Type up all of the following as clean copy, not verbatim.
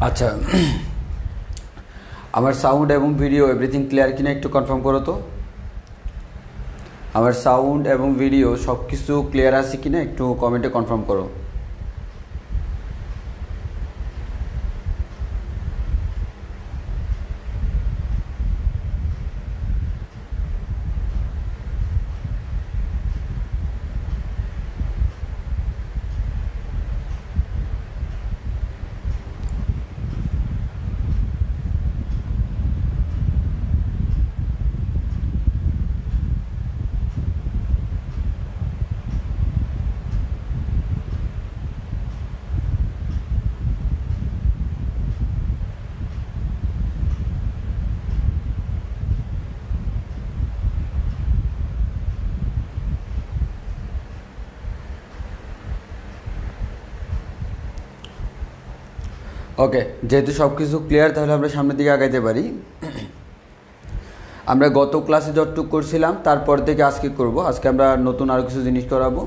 আচ্ছা, আমার সাউন্ড এবং ভিডিও এভরিথিং ক্লিয়ার কিনা একটু কনফার্ম করো তো। আমার সাউন্ড এবং ভিডিও সব কিছু ক্লিয়ার আছে কিনা একটু কমেন্টে কনফার্ম করো। ওকে, যেহেতু সব কিছু ক্লিয়ার তাহলে আমরা সামনের দিকে আগাইতে পারি। আমরা গত ক্লাসে যতটুকু করছিলাম তারপর থেকে আজকে করব। আজকে আমরা নতুন আরও কিছু জিনিস করাবো,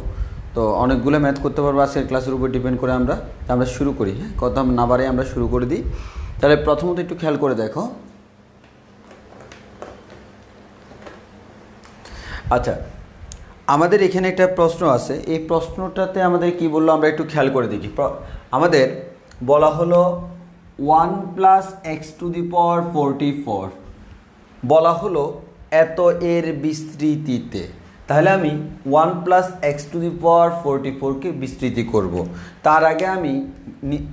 তো অনেকগুলো ম্যাথ করতে পারবো আজকের ক্লাসের উপর ডিপেন্ড করে। আমরা শুরু করি। হ্যাঁ, কথা না বাড়ে আমরা শুরু করে দিই। তাহলে প্রথমত একটু খেয়াল করে দেখো। আচ্ছা, আমাদের এখানে একটা প্রশ্ন আছে। এই প্রশ্নটাতে আমাদের কি বললো আমরা একটু খেয়াল করে দেখি। আমাদের বলা হলো 1 + x⁴ বলা হলো এত এর বিস্তৃতিতে। তাহলে আমি 1 + x⁴কে বিস্তৃতি করব। তার আগে আমি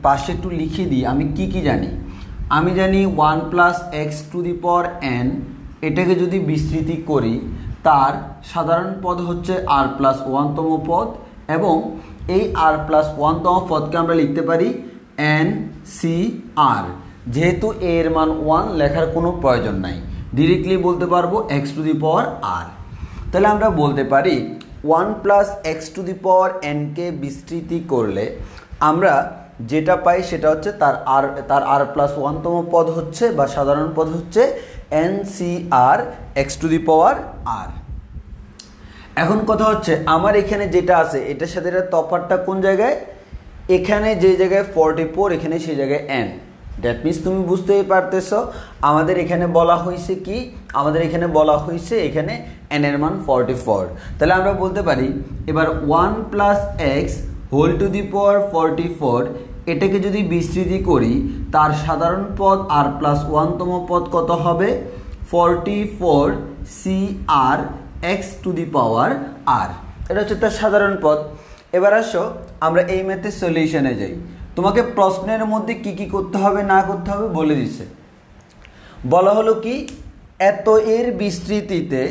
পাশে একটু লিখে দিই আমি কি জানি। আমি জানি 1 + x⁴n এটাকে যদি বিস্তৃতি করি তার সাধারণ পদ হচ্ছে r+1তম পদ, এবং এই r+1তম পদকে আমরা লিখতে পারি NCR। যেহেতু এর মান 1 লেখার কোনো প্রয়োজন নাই, ডিরেক্টলি বলতে পারবো x⁴r। তাহলে আমরা বলতে পারি 1 + x⁴n কে বিস্তৃতি করলে আমরা যেটা পাই সেটা হচ্ছে তার r+1তম পদ হচ্ছে বা সাধারণ পদ হচ্ছে NCR x⁴r। এখন কথা হচ্ছে আমার এখানে যেটা আছে এটার সাথে এটা তফাৎটা কোন জায়গায়? এখানে যে জায়গায় 44 এখানে সেই জায়গায় n। দ্যাট মিনস তুমি বুঝতেই পারতেছো আমাদের এখানে বলা হয়েছে কি, আমাদের এখানে বলা হয়েছে এখানে n এর মান 44। তাহলে আমরা বলতে পারি এবার 1 + x⁴ এটাকে যদি বিস্তৃতি করি তার সাধারণ পদ r+1তম পদ কত হবে? 44CR x⁴r। এটা হচ্ছে তার সাধারণ পদ। এবার আসো আমরা এই ম্যাথের সলিউশনে যাই। তোমাকে প্রশ্নের মধ্যে কি করতে হবে না করতে হবে বলে দিছে। বলা হলো কি এত এর বিস্তৃতিতে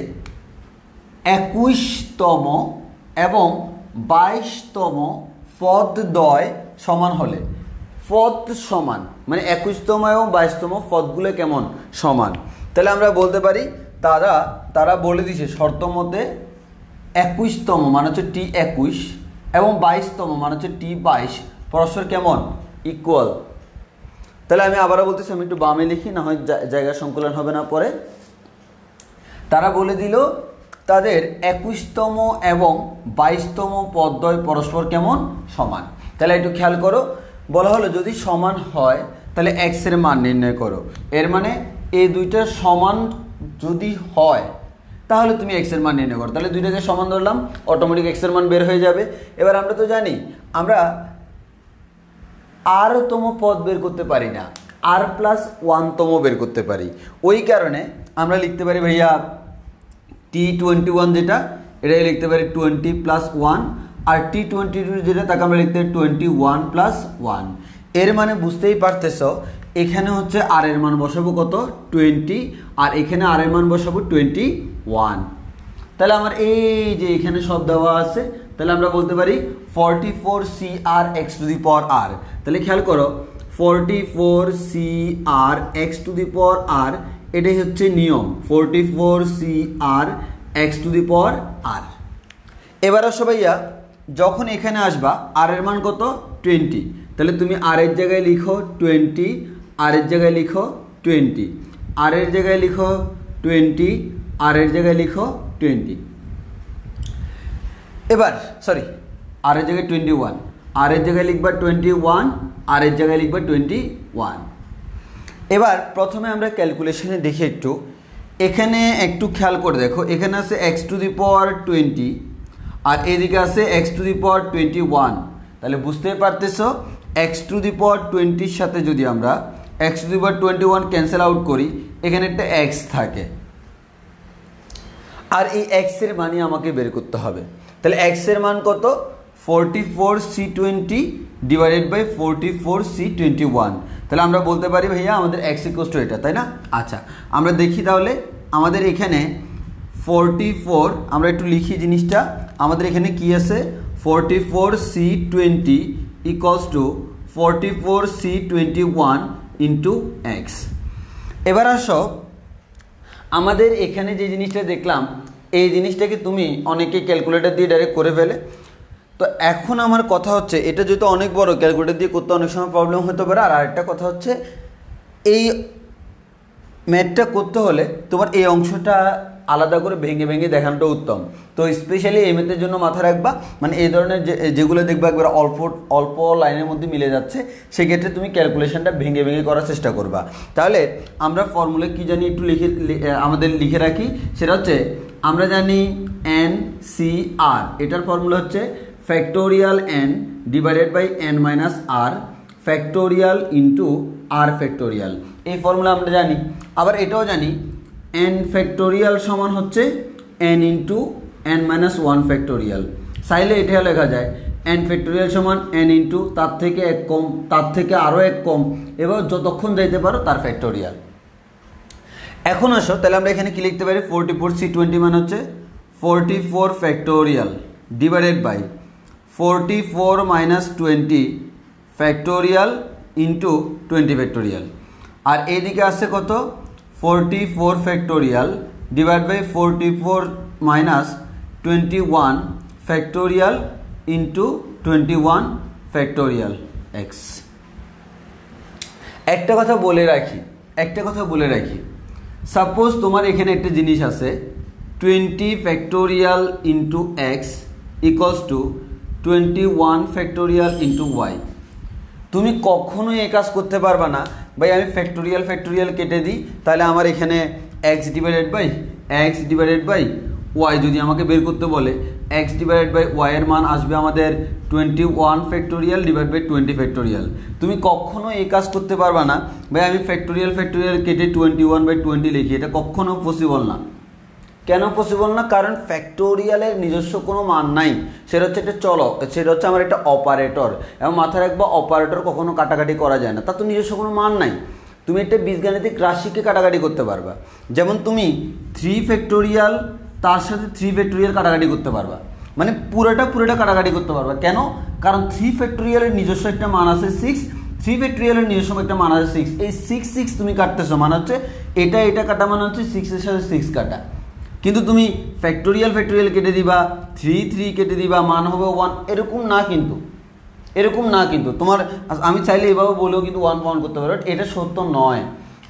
21তম এবং 22তম পদদ্বয় সমান হলে, পদ সমান মানে 21তম এবং 22তম পদগুলো কেমন সমান। তাহলে আমরা বলতে পারি তারা বলে দিছে শর্ত মধ্যে 21তম মানে হচ্ছে T21 এবং 22তম মানে হচ্ছে T22 পরস্পর কেমন ইকুয়াল। তাহলে আমি আবারও বলতেছি, আমি একটু বামে লিখি, না হয় জায়গা সংকুলন হবে না পরে। তারা বলে দিল তাদের 21তম এবং 22তম পদদ্বয় পরস্পর কেমন সমান। তাহলে একটু খেয়াল করো, বলা হলো যদি সমান হয় তাহলে x এর মান নির্ণয় করো। এর মানে এই দুইটা সমান যদি হয় তাহলে তুমি x এর মান নির্ণয় করো। তাহলে দুইটাকে সমান ধরলাম, অটোমেটিক x এর মান বের হয়ে যাবে। এবার আমরা তো জানি আমরা r-তম পদ বের করতে পারি না, r+1তম বের করতে পারি। ওই কারণে আমরা লিখতে পারি ভাইয়া T21 যেটা এটাই লিখতে পারি 20 + 1, আর T22 যেটা তাকে আমরা লিখতে পারি 21 + 1। এর মানে বুঝতেই পারতেছ এখানে হচ্ছে r এর মান বসাবো কত 20, আর এখানে r এর মান বসাবো 21। তাহলে আমার এই যে এখানে সব দেওয়া আছে, তাহলে আমরা বলতে পারি 44CR x⁴r। তাহলে খেয়াল করো 44CR x⁴r এটাই হচ্ছে নিয়ম, 44CR x⁴r। এবার আসো ভাইয়া যখন এখানে আসবা r এর মান কত 20, তাহলে তুমি r এর জায়গায় লিখো 20, r এর জায়গায় লিখো 20, r এর জায়গায় লিখো 20, r এর জায়গায় লিখো 20। এবার সরি r এর জায়গায় 21, r এর জায়গায় লিখবা 21, আর এর জায়গায় লিখবা 21। এবার প্রথমে আমরা ক্যালকুলেশনে দেখি একটু, এখানে একটু খেয়াল করে দেখো, এখানে আছে x⁻20 আর এদিকে আছে x⁻21। তাহলে বুঝতে পারতেছো x⁻20 সাথে যদি আমরা x⁻21 ক্যান্সেল আউট করি, এখানে একটা x থাকে, আর এই x এর মানই আমাকে বের করতে হবে। তাহলে x এর মান কত? 44c20 divided by 44c21। তাহলে আমরা বলতে পারি ভাইয়া আমাদের x ইকুয়ালস টু এটা, তাই না? আচ্ছা, আমরা দেখি তাহলে আমাদের এখানে 44, আমরা একটু লিখি জিনিসটা, আমাদের এখানে কি আছে? 44c20 equals to 44c21 into x। এবার আসো, আমাদের এখানে যে জিনিসটা দেখলাম, এই জিনিসটাকে তুমি অনেকে ক্যালকুলেটর দিয়ে ডাইরেক্ট করে ফেলে। তো এখন আমার কথা হচ্ছে, এটা যেহেতু অনেক বড়, ক্যালকুলেটর দিয়ে করতে অনেক সময় প্রবলেম হতে পারে। আর আরেকটা কথা হচ্ছে, এই ম্যাথটা করতে হলে তোমার এই অংশটা আলাদা করে ভেঙে ভেঙে দেখানোটা উত্তম। তো স্পেশালি এই ম্যাথের জন্য মাথা রাখবা, মানে এই ধরনের যেগুলো দেখবা একবার অল্প অল্প লাইনের মধ্যে মিলে যাচ্ছে, সেক্ষেত্রে তুমি ক্যালকুলেশনটা ভেঙে ভেঙে করার চেষ্টা করবা। তাহলে আমরা ফর্মুলা কি জানি একটু আমাদের লিখে রাখি, সেটা হচ্ছে আমরা জানি NCR, এটার ফর্মুলা হচ্ছে factorial n divided by n minus r factorial into r factorial. এই ফর্মুলা আমরা জানি। আবার এটাও জানি n ফ্যাক্টোরিয়াল সমান হচ্ছে n into n minus 1 factorial. চাইলে এটা লেখা যায় n ফ্যাক্টোরিয়াল সমান n ইন্টু তার থেকে এক কম, তার থেকে আরও এক কম, এবার যতক্ষণ যাইতে পারো তার ফ্যাক্টোরিয়াল। এখন আসো, তাহলে আমরা এখানে কি লিখতে পারি? 44c20 মানে হচ্ছে 44 factorial divided by 44 minus 20 factorial into 20 factorial. আর এইদিকে আসছে কত? 44 factorial divide by 44 minus 21 factorial into 21 factorial x. একটা কথা বলে রাখি, সাপোজ তোমার এখানে একটা জিনিস আছে 20 factorial into x equals to 21 factorial into y. তুমি কখনোই এই কাজ করতে পারবে না ভাই আমি ফ্যাক্টোরিয়াল কেটে দিই, তাহলে আমার এখানে এক্স ডিভাইডেড বাই ওয়াই যদি আমাকে বের করতে বলে, এক্স ডিভাইডেড বাই ওয়াই এর মান আসবে আমাদের 21 ফ্যাক্টোরিয়াল ডিভাইড বাই 20 ফ্যাক্টোরিয়াল। তুমি কখনো এই কাজ করতে পারবা না ভাই আমি ফ্যাক্টোরিয়াল কেটে 21/20 লিখি, এটা কখনো পসিবল না। কেন পসিবল না? কারণ ফ্যাক্টোরিয়ালের নিজস্ব কোনো মান নাই, সেটা হচ্ছে একটা চলক, সেটা হচ্ছে আমার একটা অপারেটর। এবং মাথায় রাখবা অপারেটর কখনো কাটাকাটি করা যায় না, তার তো নিজস্ব কোনো মান নাই। তুমি একটা বীজগাণিতিক রাশিকে কাটাকাটি করতে পারবা, যেমন তুমি 3 ফ্যাক্টোরিয়াল তার সাথে 3 ফ্যাক্টোরিয়াল কাটাকাটি করতে পারবা, মানে পুরোটা কাটাকাটি করতে পারবা। কেন? কারণ 3 ফ্যাক্টোরিয়ালের নিজস্ব একটা মান আছে 6, 3 ফ্যাক্টোরিয়ালের নিজস্ব একটা মান আছে 6। এই 6 তুমি কাটতেছো, মানে হচ্ছে এটা কাটা মানে হচ্ছে 6 এর সাথে 6 কাটা। কিন্তু তুমি ফ্যাক্টোরিয়াল কেটে দিবা, 3 কেটে দিবা, মান হবে 1, এরকম না কিন্তু তোমার আমি চাইলে এভাবে বলেও কিন্তু 1 পাউন্ড করতে পারো, এটা সত্য নয়।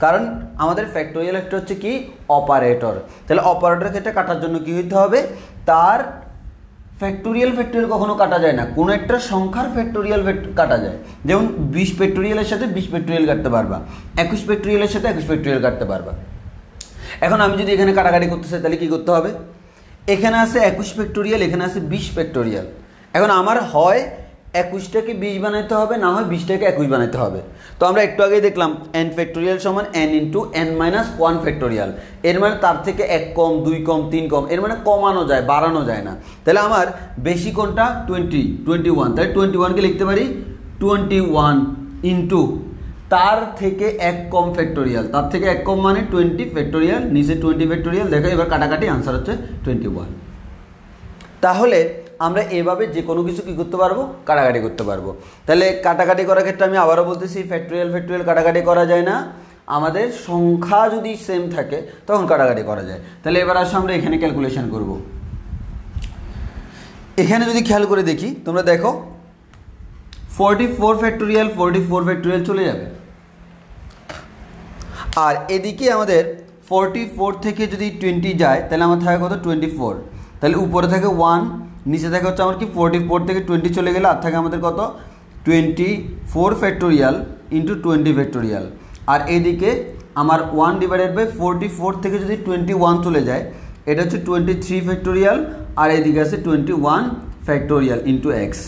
কারণ আমাদের ফ্যাক্টোরিয়াল একটা হচ্ছে কি অপারেটর। তাহলে অপারেটরের ক্ষেত্রে কাটার জন্য কি হইতে হবে? তার ফ্যাক্টোরিয়াল কখনো কাটা যায় না, কোনো একটা সংখ্যার ফ্যাক্টোরিয়াল কাটা যায়। যেমন 20 ফ্যাক্টোরিয়ালের সাথে 20 ফ্যাক্টোরিয়াল কাটতে পারবা, 21 ফ্যাক্টোরিয়ালের সাথে 21 ফ্যাক্টোরিয়াল কাটতে পারবা। এখন আমি যদি এখানে কাটাকাটি করতে চাই তাহলে কি করতে হবে? এখানে আছে 21 ফ্যাক্টোরিয়াল, এখানে আছে 20 ফ্যাক্টোরিয়াল। এখন আমার হয় 21টাকে 20 বানাইতে হবে, না হয় 20টাকে 21 বানাইতে হবে। তো আমরা একটু আগেই দেখলাম n ফ্যাক্টোরিয়াল সমান n into n minus 1 factorial. এর মানে তার থেকে 1 কম, 2 কম, 3 কম, এর মানে কমানো যায়, বাড়ানো যায় না। তাহলে আমার বেশি কোনটা? 21। তাহলে 21কে লিখতে পারি 21 ইন্টু তার থেকে 1 কম ফ্যাক্টোরিয়াল, তার থেকে 1 কম মানে 20 ফ্যাক্টোরিয়াল, নিচে 20 ফ্যাক্টোরিয়াল। দেখো এবার কাটাকাটি, আনসার হচ্ছে 21। তাহলে আমরা এভাবে যে কোনো কিছু কি করতে পারবো? কাটাকাটি করতে পারবো। তাহলে কাটাকাটি করার ক্ষেত্রে আমি আবারও বলতেছি ফ্যাক্টোরিয়াল কাটাকাটি করা যায় না, আমাদের সংখ্যা যদি সেম থাকে তখন কাটাকাটি করা যায়। তাহলে এবার আসো আমরা এখানে ক্যালকুলেশন করব। এখানে যদি খেয়াল করে দেখি, তোমরা দেখো 44 ফ্যাক্টোরিয়াল চলে যাবে, আর এদিকে আমাদের 44 থেকে যদি 20 যায় তাহলে আমার থাকে কত? 24। তাহলে উপরে থাকে 1, নিচে থাকে হচ্ছে আমার কি 44 থেকে 20 চলে গেলে আর থাকে আমাদের কত? 24 ফ্যাক্টোরিয়াল ইন্টু 20 ফ্যাক্টোরিয়াল। আর এদিকে আমার 1/44 থেকে যদি 21 চলে যায় এটা হচ্ছে 23 ফ্যাক্টোরিয়াল, আর এদিকে আছে 21 ফ্যাক্টোরিয়াল ইন্টু এক্স।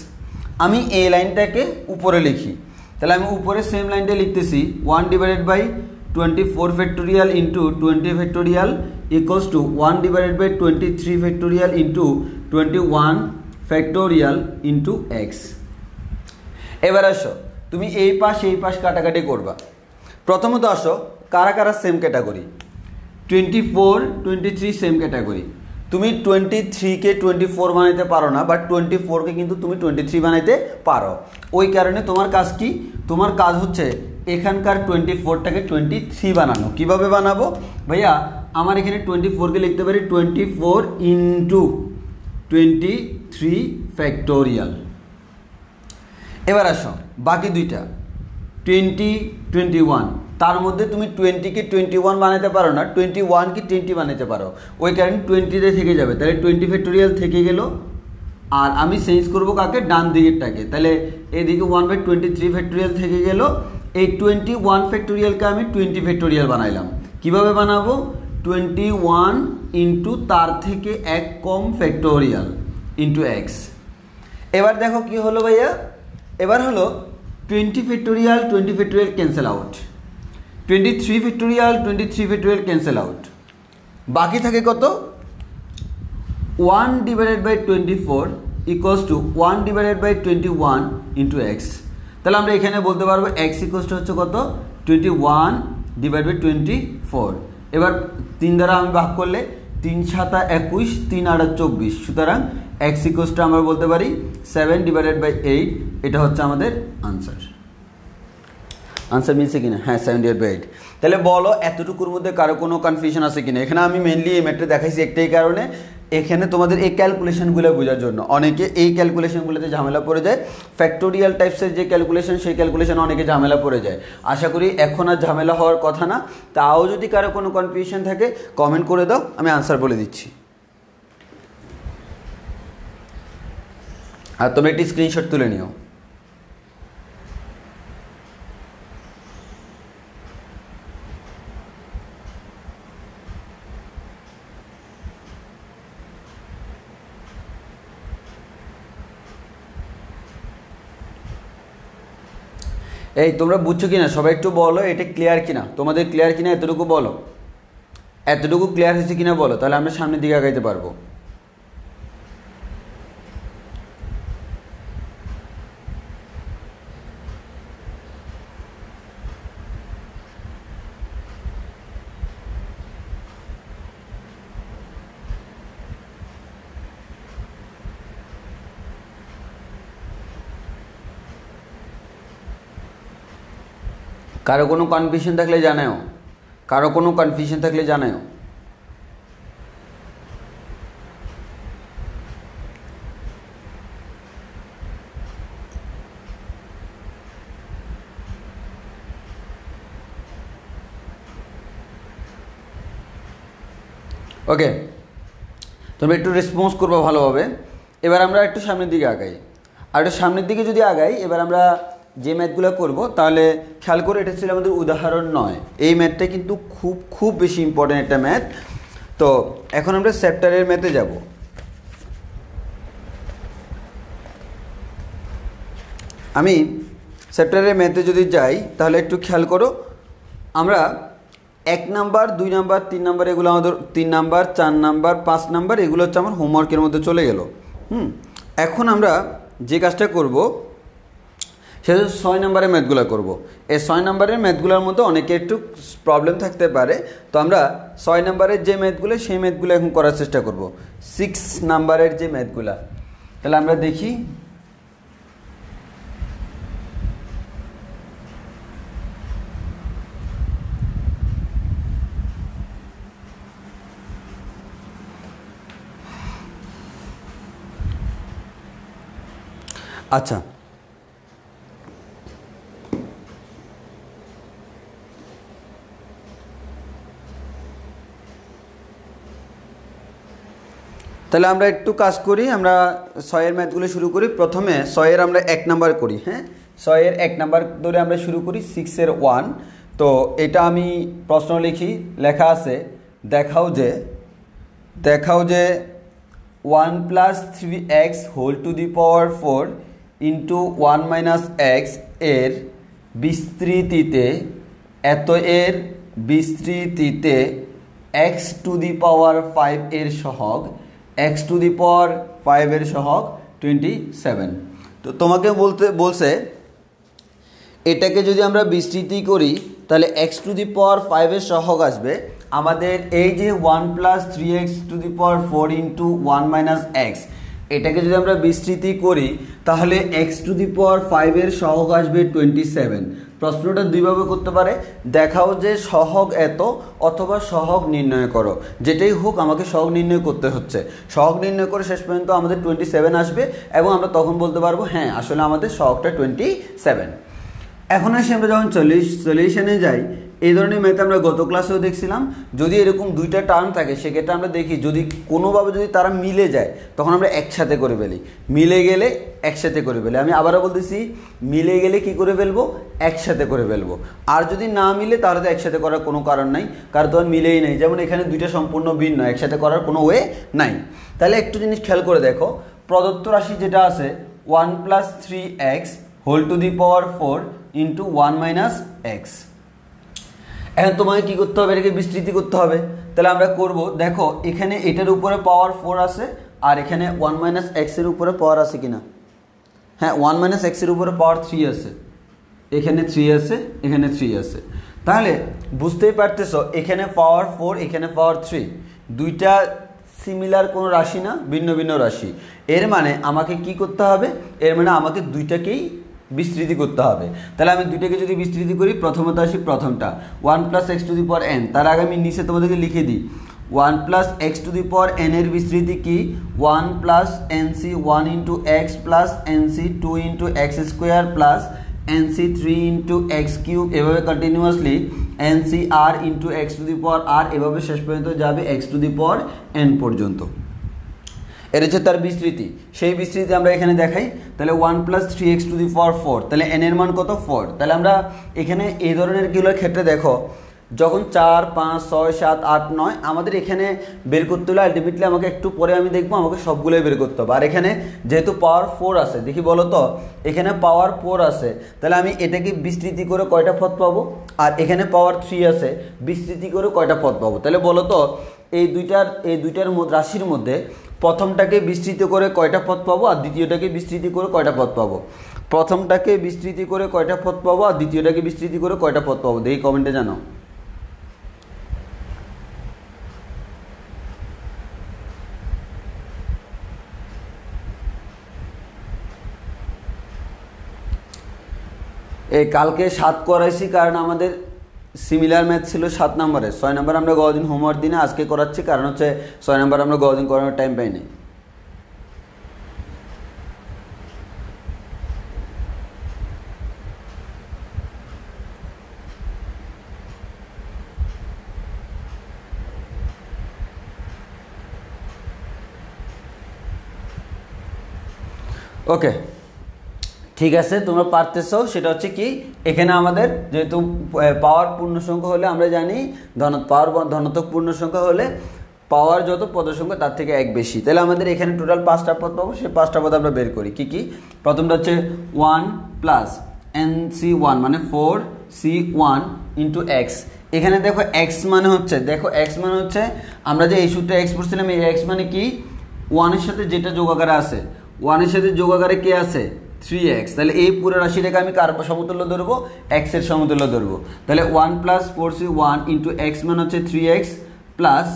আমি এই লাইনটাকে উপরে লিখি, তাহলে আমি উপরে সেম লাইনটা লিখতেছি 1/24 factorial into 20 factorial equals to 1/23 factorial into 21 factorial into x. এবার আসো তুমি এই পাশ কাটাকাটি করবা। প্রথমত আসো কারা কারা সেম ক্যাটাগরি, 24 23 সেম ক্যাটাগরি। তুমি 23কে 24 বানাইতে পারো না, বাট 24কে কিন্তু তুমি 23 বানাইতে পারো। ওই কারণে তোমার কাজ কি, তোমার কাজ হচ্ছে এখানকার 24টাকে 23 বানানো। কিভাবে বানাবো ভাইয়া, আমার এখানে 24কে লিখতে পারি 24 ইন্টু 23 ফ্যাক্টোরিয়াল। এবার আসো বাকি দুইটা 20 21, তার মধ্যে তুমি 20কে 21 বানাতে পারো না, 21কে 20 বানাতে পারো। ওই কারণে 20তে থেকে যাবে, তাহলে 20 ফ্যাক্টোরিয়াল থেকে গেল। আর আমি চেঞ্জ করবো কাকে, ডান দিকেরটাকে, তাহলে এদিকে 1/23 ফ্যাক্টোরিয়াল থেকে গেল। এই 21 ফ্যাক্টোরিয়ালকে আমি 20 ফ্যাক্টোরিয়াল বানাইলাম। কিভাবে বানাবো, 21 ইন্টু তার থেকে এক কম ফ্যাক্টোরিয়াল ইন্টু এক্স। এবার দেখো কি হলো ভাইয়া, এবার হলো 20 factorial cancel out, 23 factorial cancel out, বাকি থাকে কত, 1/24 ইকুয়ালস টু 1/21 ইন্টু এক্স। তাহলে আমরা এখানে বলতে পারবো এক্স ইকুয়ালস টু হচ্ছে কত, 21/24। এবার 3 দ্বারা আমি ভাগ করলে 3 7 21, 3 8 24, সুতরাং এক্স ইকুয়ালস টু আমরা বলতে পারি 7/8। এটা হচ্ছে আমাদের আনসার। আনসার মিলছে কিনা, হ্যাঁ 7/8। তাহলে বলো এতটুকুর মধ্যে কারো কোনো কনফিউশন আছে কিনা। এখানে আমি মেনলি এই ম্যাথটা দেখাইছি একটাই কারণে, এখানে তোমাদের এই ক্যালকুলেশনগুলো বোঝার জন্য। অনেকে এই ক্যালকুলেশনগুলোতে ঝামেলা পড়ে যায়, ফ্যাক্টোরিয়াল টাইপসের যে ক্যালকুলেশন সেই ক্যালকুলেশন অনেকে ঝামেলা পড়ে যায়। আশা করি এখন আর ঝামেলা হওয়ার কথা না। তাও যদি কারো কোনো কনফিউশন থাকে কমেন্ট করে দাও, আমি আনসার বলে দিচ্ছি। আর তোমরা একটি স্ক্রিনশট তুলে নিও। এই তোমরা বুঝছো কিনা সবাই একটু বলো, এটা ক্লিয়ার কিনা, তোমাদের ক্লিয়ার কিনা এতটুকু বলো, এতটুকু ক্লিয়ার হয়েছে কিনা বলো, তাহলে আমরা সামনের দিকে আগাইতে পারবো। কারো কোনো কনফিউশন থাকলে জানাও, কারো কোনো কনফিউশন থাকলে জানাও। ওকে, তোমরা একটু রেসপন্স করবো ভালোভাবে। এবার আমরা একটু সামনের দিকে আগাই, আর একটু সামনের দিকে যদি আগাই, এবার আমরা যে ম্যাথগুলো করব তাহলে খেয়াল করে, এটা ছিল আমাদের উদাহরণ 9। এই ম্যাথটা কিন্তু খুব বেশি ইম্পর্টেন্ট একটা ম্যাথ। তো এখন আমরা চ্যাপ্টারের ম্যাথে যাব। আমি চ্যাপ্টারের ম্যাথে যদি যাই তাহলে একটু খেয়াল করো, আমরা 1 নাম্বার 2 নাম্বার 3 নাম্বার এগুলো আমাদের 3 নাম্বার 4 নাম্বার 5 নাম্বার এগুলো হচ্ছে আমার হোমওয়ার্কের মধ্যে চলে গেল। এখন আমরা যে কাজটা করব সেটা হচ্ছে 6 নাম্বারের ম্যাথগুলো করব। এই 6 নাম্বারের ম্যাথগুলোর মধ্যে অনেকে একটু প্রবলেম থাকতে পারে, তো আমরা 6 নাম্বারের যে ম্যাথগুলো সেই ম্যাথগুলো এখন করার চেষ্টা করব। 6 নাম্বারের যে ম্যাথগুলো, তাহলে আমরা দেখি। আচ্ছা, তাহলে আমরা একটু কাজ করি, আমরা 6 এর ম্যাথগুলো শুরু করি। প্রথমে 6 এর আমরা 1 নাম্বার করি। হ্যাঁ, 6 এর 1 নাম্বার ধরে আমরা শুরু করি 6 এর 1। তো এটা আমি প্রশ্ন লিখি, লেখা আছে দেখাও যে 1 plus 3x whole to the power 4 into 1 minus x এর বিস্তৃতিতে x টু দি পাওয়ার 5 এর সহগ x টু দি পাওয়ার 5 এর সহগ 27। তো তোমাকে বলছে এটাকে যদি আমরা বিস্তৃতি করি তাহলে x টু দি পাওয়ার 5 এর সহগ আসবে আমাদের এই যে 1 plus 3x two the power 4 into 1 minus x, এটাকে যদি আমরা বিস্তৃতি করি তাহলে x টু দি পাওয়ার 5 এর সহগ আসবে 27। প্রশ্নটা দুইভাবে করতে পারে, দেখাও যে সহগ এত অথবা সহগ নির্ণয় করো, যেটাই হোক আমাকে সহগ নির্ণয় করতে হচ্ছে। সহগ নির্ণয় করে শেষ পর্যন্ত আমাদের 27 আসবে এবং আমরা তখন বলতে পারবো হ্যাঁ আসলে আমাদের সহগটা 27। এখন আসি আমরা যখন সলিউশনে যাই, এই ধরনের ম্যাথ আমরা গত ক্লাসেও দেখছিলাম। যদি এরকম দুইটা টার্ম থাকে সেক্ষেত্রে আমরা দেখি যদি কোনোভাবে যদি তারা মিলে যায় তখন আমরা একসাথে করে ফেলি, মিলে গেলে একসাথে করে ফেলি। আমি আবারও বলতেছি, মিলে গেলে কি করে ফেলবো, একসাথে করে ফেলবো। আর যদি না মিলে তাহলে তো একসাথে করার কোনো কারণ নাই, কারণ তো আর মিলেই নেই। যেমন এখানে দুইটা সম্পূর্ণ ভিন্ন, একসাথে করার কোনো ওয়ে নাই। তাহলে একটু জিনিস খেয়াল করে দেখো, প্রদত্ত রাশি যেটা আছে 1 plus 3x whole to the power 4 into 1 minus x. এখন তোমাকে কী করতে হবে, এটাকে বিস্তৃতি করতে হবে। তাহলে আমরা করব, দেখো এখানে এটার উপরে পাওয়ার 4 আছে আর এখানে 1 মাইনাস এক্সের উপরে পাওয়ার আছে কিনা, হ্যাঁ 1 মাইনাস এক্সের উপরে পাওয়ার 3 আছে, এখানে 3 আছে, এখানে 3 আছে। তাহলে বুঝতেই পারতেছো এখানে পাওয়ার 4 এখানে পাওয়ার 3, দুইটা সিমিলার কোনো রাশি না, ভিন্ন ভিন্ন রাশি। এর মানে আমাকে কি করতে হবে, এর মানে আমাকে দুইটাকেই বিস্তৃতি করতে হবে। তাহলে আমি দুইটাকে যদি বিস্তৃতি করি, প্রথমত আসি প্রথমটা 1 plus x to the power n. তার আগে আমি নিচে তোমাদেরকে লিখে দিই 1 plus x to the power n এর বিস্তৃতি কি 1 plus NC 1 into x plus NC 2 into x square plus NC 3 into x cube, এভাবে continuously NC r into x to the power r, এভাবে শেষ পর্যন্ত যাবে x to the power n পর্যন্ত। এর হচ্ছে তার বিস্তৃতি, সেই বিস্তৃতি আমরা এখানে দেখাই। তাহলে 1 plus 3x two the power 4, তাহলে n এর মান কত 4। তাহলে আমরা এখানে এই ধরনের গুলোর ক্ষেত্রে দেখো যখন 4 5 6 7 8 9 আমাদের এখানে বের করতে হলে আলটিমেটলি আমাকে একটু পরে আমি দেখবো আমাকে সবগুলোই বের করতে হবে। আর এখানে যেহেতু পাওয়ার 4 আছে, দেখি বলো তো এখানে পাওয়ার 4 আছে, তাহলে আমি এটাকে বিস্তৃতি করে কয়টা পদ পাবো, আর এখানে পাওয়ার 3 আছে, বিস্তৃতি করে কয়টা পদ পাবো। তাহলে বলো তো এই দুইটার রাশির মধ্যে প্রথমটাকে বিস্তৃত করে কয়টা পদ পাবো আর দ্বিতীয়টাকে বিস্তৃতি করে কয়টা পদ পাবো, প্রথমটাকে বিস্তৃতি করে কয়টা পদ পাবো আর দ্বিতীয়টাকে বিস্তৃতি করে কয়টা পদ পাবো, দেখি কমেন্টে জানাও। এই কালকে 7 করাইছি কারণ আমাদের সিমিলার ম্যাথ ছিল 7 নম্বরে, 6 নম্বর আমরা গতদিন হোমওয়ার্ক দিনে আজকে করাচ্ছি, কারণ হচ্ছে 6 নম্বর আমরা গতদিন করানোর টাইম পাইনি। ওকে ঠিক আছে, তোমরা পারতেছো। সেটা হচ্ছে কি, এখানে আমাদের যেহেতু পাওয়ার পূর্ণ সংখ্যা হলে আমরা জানি পাওয়ার ধনাত্মক পূর্ণ সংখ্যা হলে পাওয়ার যত পদের সংখ্যা তার থেকে এক বেশি। তাহলে আমাদের এখানে টোটাল 5টা পদ পাবো, সেই 5টা পদ আমরা বের করি। কি কি, প্রথমটা হচ্ছে 1 প্লাস NC1 মানে 4C1 ইন্টু এক্স। এখানে দেখো এক্স মানে হচ্ছে, আমরা যে এই সূত্রে এক্স পড়ছিলাম, এই এক্স মানে কি 1 এর সাথে যেটা যোগ আকারে আছে, 1 এর সাথে যোগ আকারে কে আছে 3x। তাহলে এই পুরো রাশিটাকে আমি কার সমতুল্য ধরবো, x এর সমতুল্য ধরবো। তাহলে 1 প্লাস 4C1 ইন্টু এক্স মানে হচ্ছে 3x প্লাস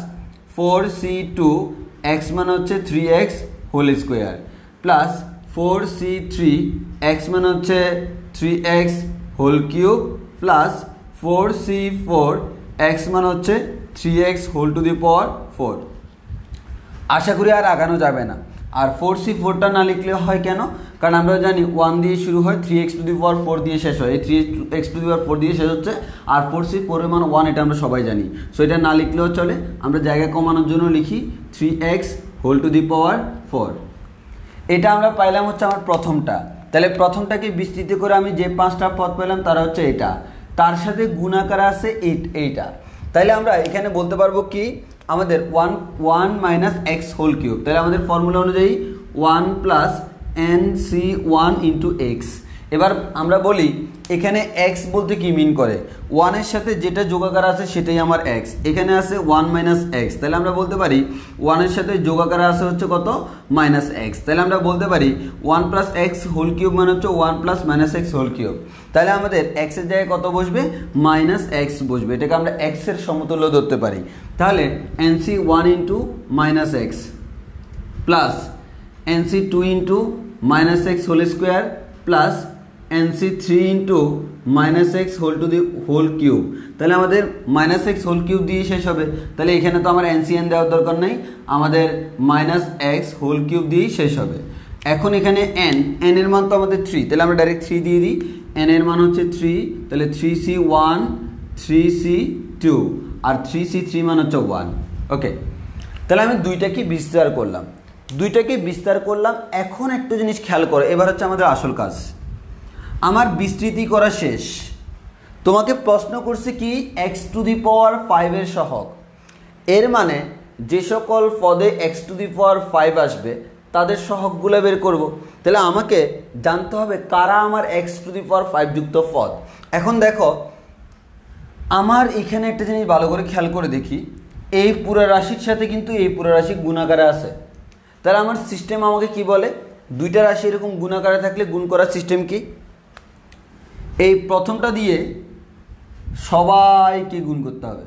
4C2 x মানে হচ্ছে 3x whole square plus 4C3 x মানে হচ্ছে 3x whole cube plus 4C4 x মানে হচ্ছে 3x whole to the power 4। আশা করি আর আগানো যাবে না। আর 4C4টা না লিখলে হয় কেন, কারণ আমরা জানি 1 দিয়ে শুরু হয়, 3x টু দি পাওয়ার 4 দিয়ে শেষ হয়, এই 3x টু দি পাওয়ার 4 দিয়ে শেষ হচ্ছে, আর 4C4 এর মান 1, এটা আমরা সবাই জানি। সো এটা না লিখলেও চলে, আমরা জায়গা কমানোর জন্য লিখি 3x whole to the power 4। এটা আমরা পাইলাম হচ্ছে আমার প্রথমটা। তাহলে প্রথমটাকে বিস্তৃত করে আমি যে 5টা পদ পেলাম তারা হচ্ছে এটা, তার সাথে গুণাকার আছে এইটা। তাহলে আমরা এখানে বলতে পারবো কি আমাদের 1 মাইনাস এক্স হোল কিউব। তাহলে আমাদের ফর্মুলা অনুযায়ী 1 প্লাস NC1 ইন্টু এক্স। এবার আমরা বলি এখানে x বলতে কি মিন করে, 1 এর সাথে যেটা যোগাকার আছে সেটাই আমার x, এখানে আছে 1 মাইনাস এক্স। তাহলে আমরা বলতে পারি 1 এর সাথে যোগাকার আছে হচ্ছে কত, মাইনাস এক্স। তাহলে আমরা বলতে পারি 1 প্লাস এক্স হোল কিউব মানে হচ্ছে 1 plus minus x whole cube. তাহলে আমাদের x এর জায়গায় কত বসবে, মাইনাস এক্স বসবে, এটাকে আমরা x এর সমতুল্য ধরতে পারি। তাহলে NC1 into minus x plus NC2 into minus x whole square plus NC3 into minus x whole to the whole cube. তাহলে আমাদের মাইনাস এক্স হোল কিউব দিয়ে শেষ হবে। তাহলে এখানে তো আমার NCN দেওয়ার দরকার নেই, আমাদের মাইনাস এক্স হোল কিউব দিয়েই শেষ হবে। এখন এখানে n এর মান তো আমাদের 3, তাহলে আমরা ডাইরেক্ট 3 দিয়ে দিই। n এর মান হচ্ছে 3, তাহলে 3C1 3C2 আর 3C3 মান হচ্ছে 1। ওকে, তাহলে আমি দুইটাকে বিস্তার করলাম। এখন একটা জিনিস খেয়াল করো, এবার হচ্ছে আমাদের আসল কাজ। আমার বিস্তৃতি করা শেষ, তোমাকে প্রশ্ন করছে কি x⁵ এর সহগ। এর মানে যে সকল পদে x⁵ আসবে তাদের সহগগুলো বের করব। তাহলে আমাকে জানতে হবে কারা আমার x⁵ যুক্ত পদ। এখন দেখো আমার এখানে একটা জিনিস ভালো করে খেয়াল করে দেখি, এই পুরো রাশির সাথে কিন্তু এই পুরো রাশি গুণাকারে আছে। তাহলে আমার সিস্টেম আমাকে কি বলে, দুইটা রাশি এরকম গুণাকারে থাকলে গুণ করার সিস্টেম কি, এই প্রথমটা দিয়ে সবাইকে গুণ করতে হবে,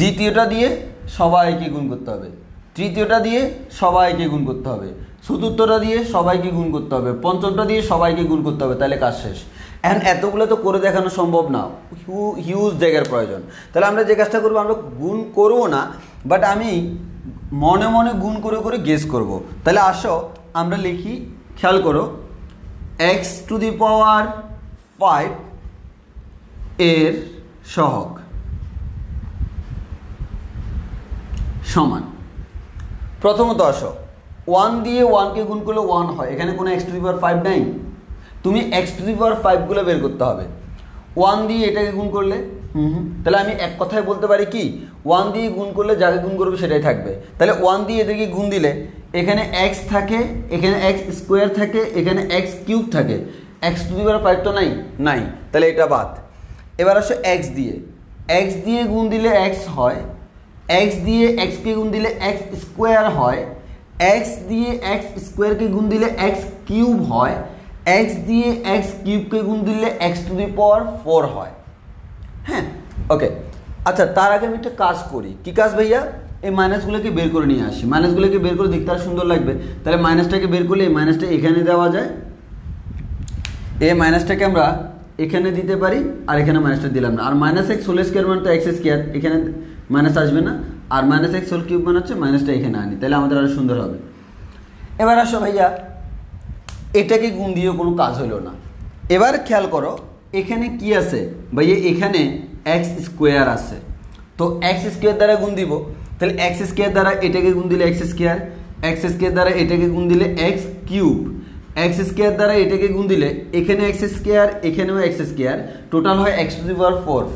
দ্বিতীয়টা দিয়ে সবাইকে গুণ করতে হবে, তৃতীয়টা দিয়ে সবাইকে গুণ করতে হবে, চতুর্থটা দিয়ে সবাইকে গুণ করতে হবে, পঞ্চমটা দিয়ে সবাইকে গুণ করতে হবে, তাহলে কাজ শেষ। এখন এতগুলো তো করে দেখানো সম্ভব না, হিউজ জায়গার প্রয়োজন। তাহলে আমরা যে কাজটা করবো, আমরা গুণ করবো না, বাট আমি মনে মনে গুণ করে করে গেস করব। তাহলে আসো আমরা লিখি, খেয়াল করো, x⁵ এর সহগ সমান, প্রথমত আসো 1 দিয়ে 1কে গুণ করলে 1 হয়, এখানে কোনো x⁵ নাই, তুমি x⁵ গুলো বের করতে হবে। 1 দিয়ে এটাকে গুণ করলে তাহলে আমি এক কথায় বলতে পারি কি, 1 দিয়ে গুণ করলে যাকে গুণ করবে সেটাই থাকবে। তাহলে 1 দিয়ে এদেরকে গুণ দিলে এখানে x থাকে, এখানে x² থাকে, এখানে x³ থাকে, x⁵ তো নাই, তাহলে এটা বাদ। এবার আসো x দিয়ে গুণ দিলে x হয়, x দিয়ে x কে গুণ দিলে x² হয়, x দিয়ে x² কে গুণ দিলে x³ হয়, x দিয়ে x³ কে গুণ দিলে x⁴ হয়। হ্যাঁ, ওকে। আচ্ছা, তার আগে আমি একটা কাজ করি। কি কাজ ভাইয়া? এই মাইনাসগুলোকে বের করে নিয়ে আসি, মাইনাসগুলোকে বের করে দেখতে আর সুন্দর লাগবে। তাহলে মাইনাসটাকে বের করলে এই মাইনাসটা এখানে দেওয়া যায়, এই মাইনাসটাকে আমরা এখানে দিতে পারি, আর এখানে মাইনাসটা দিলাম না। আর মাইনাস এক্স হোল স্কোয়ার মানে তো x², এখানে মাইনাস আসবে না, আর মাইনাস এক্স হোল কিউব মানে হচ্ছে মাইনাসটা এখানে আনি, তাহলে আমাদের আরও সুন্দর হবে। এবার আসো ভাইয়া, এটাকে গুণ দিয়েও কোনো কাজ হলো না। এবার খেয়াল করো এখানে কি আছে ভাইয়া, এখানে x² আছে, তো x² দ্বারা গুণ দিব। তাহলে x² দ্বারা এটাকে গুণ দিলে x² দ্বারা এটাকে গুণ দিলে x³ x² দ্বারা এটাকে গুণ দিলে এখানে x², এখানেও x², টোটাল হয় x⁴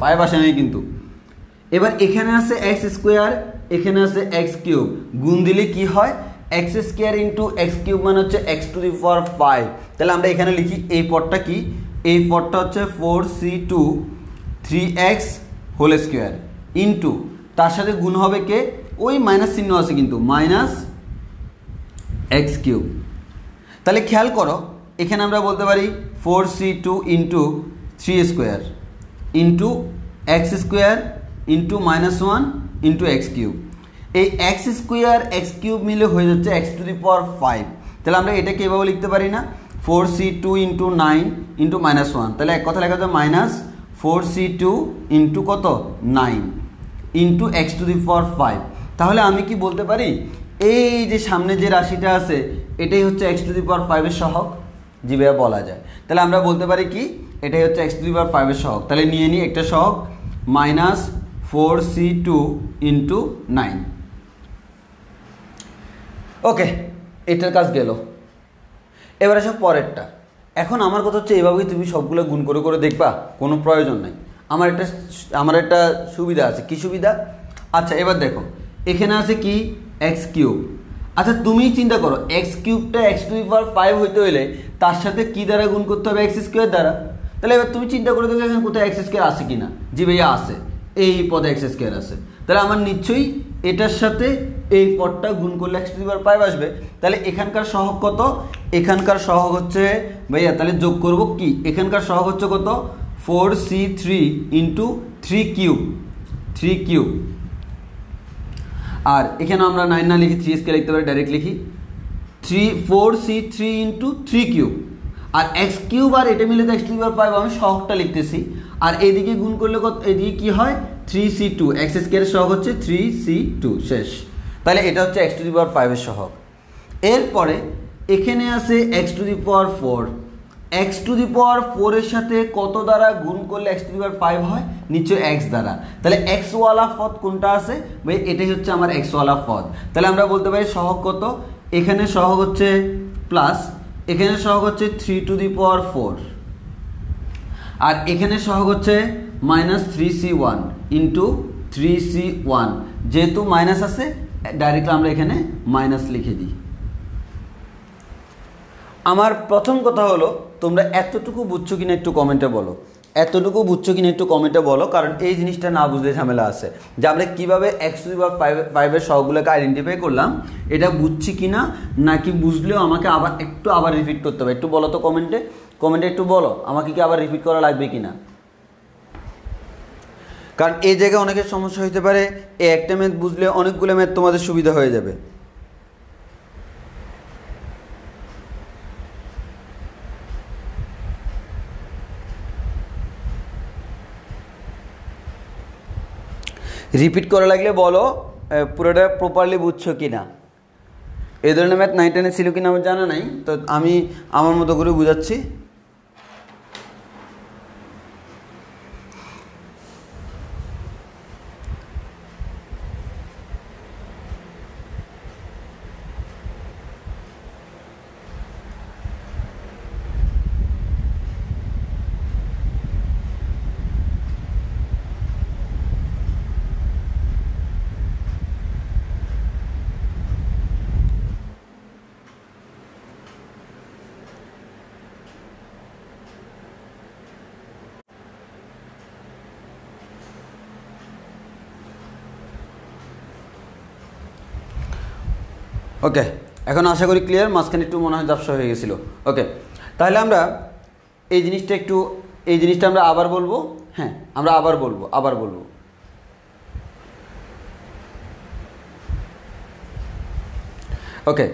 5 আসে নাই কিন্তু। এবার এখানে আছে x², এখানে আছে x³ গুণ দিলে কি হয়, x² ইন্টু x³ মানে হচ্ছে x⁵ তাহলে আমরা এখানে লিখি এই পদটা কি, এই পদটা হচ্ছে 4c2 3x whole square into তার সাথে গুণ হবে কে, ওই মাইনাস চিহ্ন আছে কিন্তু, মাইনাস x³ তাহলে খেয়াল করো এখানে আমরা বলতে পারি 4c2 into 3² into x² into -1 into x³ এই x² x³ মিলে হয়ে যাচ্ছে x⁵। তাহলে আমরা এটাকে এভাবে লিখতে পারি না, 4c2 ইন্টু 9 ইন্টু -1, তাহলে এক কথা লেখা যাবে -4c2 ইন্টু কত 9 ইন্টু x⁵। তাহলে আমি কি বলতে পারি, এই যে সামনে যে রাশিটা আছে এটাই হচ্ছে x⁵ এর সহগ, জি ভাইয়া বলা যায়। তাহলে আমরা বলতে পারি কি, এটাই হচ্ছে x⁵ এর সহগ। তাহলে নিয়ে নিই একটা সহগ -4c2 ইন্টু 9। ওকে, এটার কাজ গেল। এবার আসো পরেরটা। এখন আমার কথা হচ্ছে এভাবেই তুমি সবগুলো গুণ করে করে দেখবা, কোনো প্রয়োজন নাই। আমার একটা সুবিধা আছে। কি সুবিধা? আচ্ছা এবার দেখো, এখানে আছে কি এক্স কিউব। আচ্ছা তুমি চিন্তা করো, x কিউবটা x to the power 5 হইতে হলে তার সাথে কি দ্বারা গুণ করতে হবে? এক্স স্কোয়ার দ্বারা। তাহলে এবার তুমি চিন্তা করে দেখো এখানে কোথায় এক্স স্কোয়ার আছে কিনা। জি ভাইয়া আছে, এই পদে এক্স স্কোয়ার আছে। তাহলে আমার নিশ্চয়ই এটার সাথে এই পদটা গুণ করলে এক্স টু দি পাওয়ার 5 আসবে। তাহলে এখানকার সহগ কত? এখানকার সহগ হচ্ছে ভাইয়া, তাহলে যোগ করব কি, এখানকার সহগ হচ্ছে কত? 4c3 into 3 cube. আর এখানে আমরা 9 না লিখি 3 লিখতে পারি, ডাইরেক্ট লিখি 4c3 ইন্টু 3 কিউব। আর এক্স কিউব আর এটা মিলে তো এক্স টু দি পাওয়ার 5, আমি সহগটা লিখতেছি। আর এইদিকে গুণ করলে কত? এদিকে কি হয়? 3c2। এক্স স্কোয়ারের সহগ হচ্ছে 3c2, শেষ। তাহলে এটা হচ্ছে এক্স টু দি পাওয়ার 5 এর সহগ। এরপরে এখানে আছে x to the power 4। X to the power 4 এর সাথে কত দ্বারা গুণ করলে এক্স টু দি পাওয়ার 5 হয়? নিশ্চয় এক্স দ্বারা। তাহলে এক্স ওয়ালা পদ কোনটা আছে ভাই? এটাই হচ্ছে আমার এক্স ওয়ালা পদ। তাহলে আমরা বলতে পারি সহগ কত? এখানে সহগ হচ্ছে প্লাস, এখানে সহগ হচ্ছে 3 টু দি পাওয়ার 4, আর এখানে সহগ হচ্ছে মাইনাস 3c1 ইন্টু 3c1। যেহেতু মাইনাস আছে ডাইরেক্টলি আমরা এখানে মাইনাস লিখে দিই। আমার প্রথম কথা হলো, তোমরা এতটুকু বুঝছো কিনা একটু কমেন্টে বলো। এতটুকু বুঝছো কিনা একটু কমেন্টে বলো, কারণ এই জিনিসটা না বুঝলে ঝামেলা আছে যে আমরা কীভাবে এক্স টু দি পাওয়ার 5-এর সহগুলোকে আইডেন্টিফাই করলাম, এটা বুঝছি কিনা, নাকি বুঝলেও আমাকে আবার রিপিট করতে হবে। একটু বলো তো কমেন্টে একটু বলো, আমাকে কি আবার রিপিট করা লাগবে কিনা। কারণ এই জায়গায় অনেকের সমস্যা হতে পারে, এই একটা ম্যাথ বুঝলে অনেকগুলো ম্যাথ তোমাদের সুবিধা হয়ে যাবে। রিপিট করা লাগলে বলো, পুরোটা প্রপারলি বুঝছো কিনা। এই ধরনের ম্যাথ 9-10 ছিল কিনা আমার জানা নাই, তো আমি আমার মতো করে বুঝাচ্ছি। ওকে, এখন আশা করি ক্লিয়ার। মাঝখানে একটু মনে হয় ঝাপসা হয়ে গেছিলো। ওকে, তাহলে আমরা এই জিনিসটা আমরা আবার বলবো। হ্যাঁ, আমরা আবার বলবো। ওকে,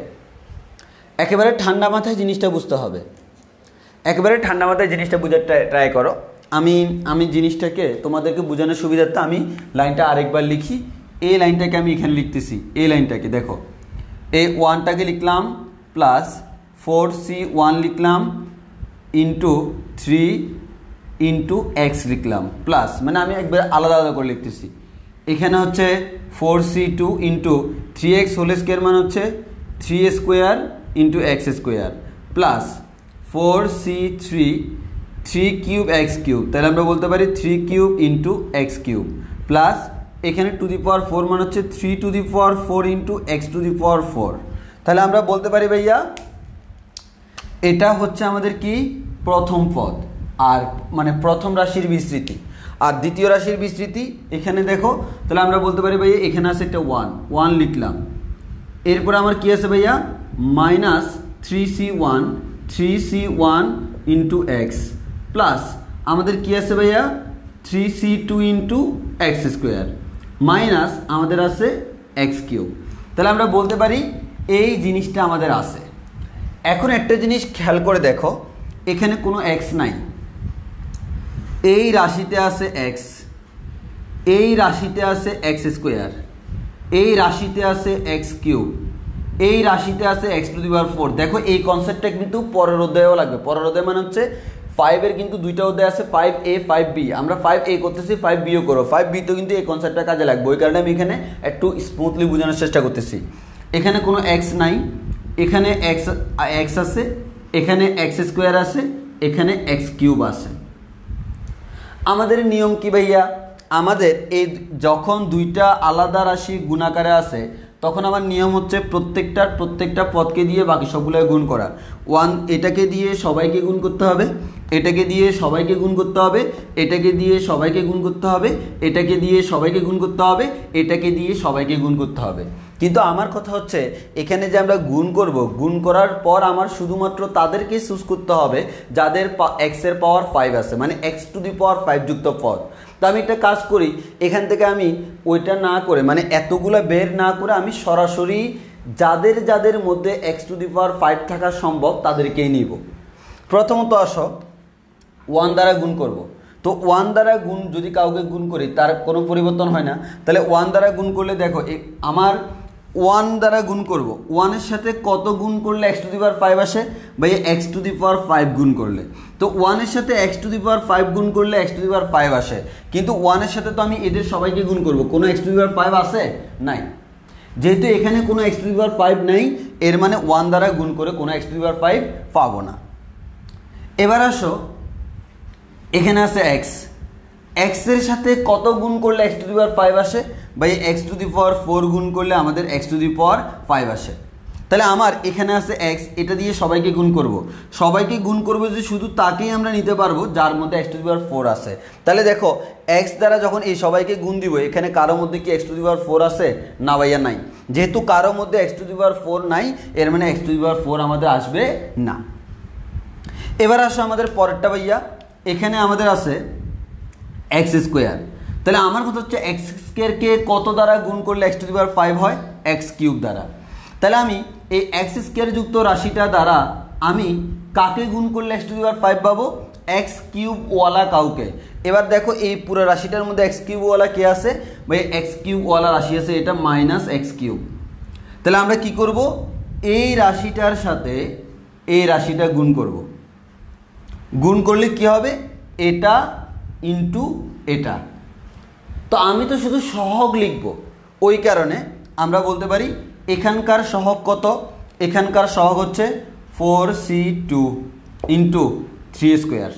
একেবারে ঠান্ডা মাথায় জিনিসটা বুঝতে হবে। একেবারে ঠান্ডা মাথায় জিনিসটা বোঝার ট্রাই করো। আমি জিনিসটাকে তোমাদেরকে বোঝানোর সুবিধার্থে আমি লাইনটা আরেকবার লিখি। এই লাইনটাকে আমি এখানে লিখতেছি। এই লাইনটাকে দেখো, এই 1টাকে লিখলাম প্লাস 4c1 লিখলাম ইন্টু 3 ইন্টু এক্স লিখলাম প্লাস, মানে আমি একবার আলাদা আলাদা করে লিখতেছি। এখানে হচ্ছে 4c2 into 3x whole square, মানে হচ্ছে 3 square into x square plus 4c3 3 cube x cube. তাহলে আমরা বলতে পারি 3 cube into x cube plus এখানে টু দি পাওয়ার 4, মানে হচ্ছে 3 to the power 4 into x to the power 4। তাহলে আমরা বলতে পারি ভাইয়া এটা হচ্ছে আমাদের কি প্রথম পদ, আর মানে প্রথম রাশির বিস্তৃতি। আর দ্বিতীয় রাশির বিস্তৃতি এখানে দেখো, তাহলে আমরা বলতে পারি ভাইয়া এখানে আছে একটা 1 লিখলাম। এরপরে আমার কি আছে ভাইয়া minus 3c1 into x plus আমাদের কি আছে ভাইয়া 3c2 into x square minus আমাদের আছে এক্স কিউব। তাহলে আমরা বলতে পারি এই জিনিসটা আমাদের আছে। এখন একটা জিনিস খেয়াল করে দেখো, এখানে কোনো এক্স নাই, এই রাশিতে আছে এক্স, এই রাশিতে আছে এক্স স্কোয়ার, এই রাশিতে আছে এক্স কিউব, এই রাশিতে আছে এক্স টু দি পাওয়ার 4। দেখো এই কনসেপ্টটা কিন্তু পরের অধ্যায়েও লাগবে। পরের অধ্যায় মানে হচ্ছে 5-এর কিন্তু দুইটা অধ্যায় আছে, 5A 5B। আমরা 5A করতেছি, 5Bও করো। 5B তো কিন্তু এই কনসেপ্টটা কাজে লাগবে, ওই কারণে আমি এখানে একটু স্মুথলি বোঝানোর চেষ্টা করতেছি। এখানে কোনো এক্স নাই, এখানে এক্স এক্স আছে, এখানে এক্স স্কোয়ার আছে, এখানে এক্স কিউব আছে। আমাদের নিয়ম কি ভাইয়া, আমাদের এই যখন দুইটা আলাদা রাশি গুণাকারে আছে তখন আমার নিয়ম হচ্ছে প্রত্যেকটা পদকে দিয়ে বাকি সবগুলো গুণ করা। এটাকে দিয়ে সবাইকে গুণ করতে হবে, এটাকে দিয়ে সবাইকে গুণ করতে হবে, এটাকে দিয়ে সবাইকে গুণ করতে হবে, এটাকে দিয়ে সবাইকে গুণ করতে হবে, এটাকে দিয়ে সবাইকে গুণ করতে হবে। কিন্তু আমার কথা হচ্ছে এখানে যে আমরা গুণ করব, গুণ করার পর আমার শুধুমাত্র তাদেরকে চুজ করতে হবে যাদের এক্সের পাওয়ার 5 আছে, মানে এক্স টু দি পাওয়ার 5 যুক্ত পদ। তো আমি একটা কাজ করি, এখান থেকে আমি ওইটা না করে, মানে এতগুলো বের না করে আমি সরাসরি যাদের মধ্যে এক্স টু দি পাওয়ার 5 থাকা সম্ভব তাদেরকেই নিব। প্রথমত আসো 1 দ্বারা গুণ করব। তো 1 দ্বারা গুণ যদি কাউকে গুণ করি তার কোনো পরিবর্তন হয় না, তাহলে 1 দ্বারা গুণ করলে দেখো আমার 1 দ্বারা গুণ করব, 1 এর সাথে কত গুণ করলে এক্স টু দি পাওয়ার 5 আসে ভাই, এক্স টু দি পাওয়ার 5 গুণ করলে। তো 1 এর সাথে এক্স টু দি পাওয়ার 5 গুণ করলে এক্স টু দি পাওয়ার 5 আসে, কিন্তু 1 এর সাথে তো আমি এদের সবাইকে গুণ করব, কোনো এক্স টু দি পাওয়ার 5 আছে নাই। যেহেতু এখানে কোনো এক্স টু দি পাওয়ার 5 নেই, এর মানে 1 দ্বারা গুণ করে কোনো এক্স টু দি পাওয়ার 5 পাবো না। এবার আসো এখানে আছে এক্স, এক্সের সাথে কত গুণ করলে এক্স টু দি পাওয়ার 5 আসে ভাই, এক্স টু দি পাওয়ার 4 গুণ করলে আমাদের এক্স টু দি পাওয়ার 5 আসে। তাহলে আমার এখানে আছে এক্স, এটা দিয়ে সবাইকে গুণ করব, সবাইকে গুণ করবো যে শুধু তাকেই আমরা নিতে পারবো যার মধ্যে এক্স টু দি পাওয়ার 4 আছে। তাহলে দেখো এক্স দ্বারা যখন এই সবাইকে গুণ দিব, এখানে কারোর মধ্যে কি এক্স টু দি পাওয়ার 4 আছে? না ভাইয়া নাই। যেহেতু কারোর মধ্যে এক্স টু দি পাওয়ার 4 নাই, এর মানে এক্স টু দি পাওয়ার 4 আমাদের আসবে না। এবার আসো আমাদের পরেরটা ভাইয়া, এখানে আমাদের আছে এক্স স্কোয়ার। তাহলে আমার কথা হচ্ছে এক্স স্কোয়ারকে কত দ্বারা গুণ করলে এক্স টু দি পাওয়ার 5 হয়? এক্স কিউব দ্বারা। তাহলে আমি এই এক্স স্কোয়ার যুক্ত রাশিটা দ্বারা আমি কাকে গুণ করলে এক্স টু দি পাওয়ার 5 পাবো? এক্স কিউবওয়ালা কাউকে। এবার দেখো এই পুরো রাশিটার মধ্যে এক্স কিউবওয়ালা কে আছে ভাই? এক্স কিউবওয়ালা রাশি আছে, এটা মাইনাস এক্স কিউব। তাহলে আমরা কি করব, এই রাশিটার সাথে এই রাশিটা গুণ করব। গুণ করলে কি হবে? এটা ইন্টু এটা। তো আমি তো শুধু সহগ লিখব, ওই কারণে আমরা বলতে পারি এখানকার সহগ কত? এখানকার সহগ হচ্ছে 4c2 ইন্টু 3 স্কোয়ার,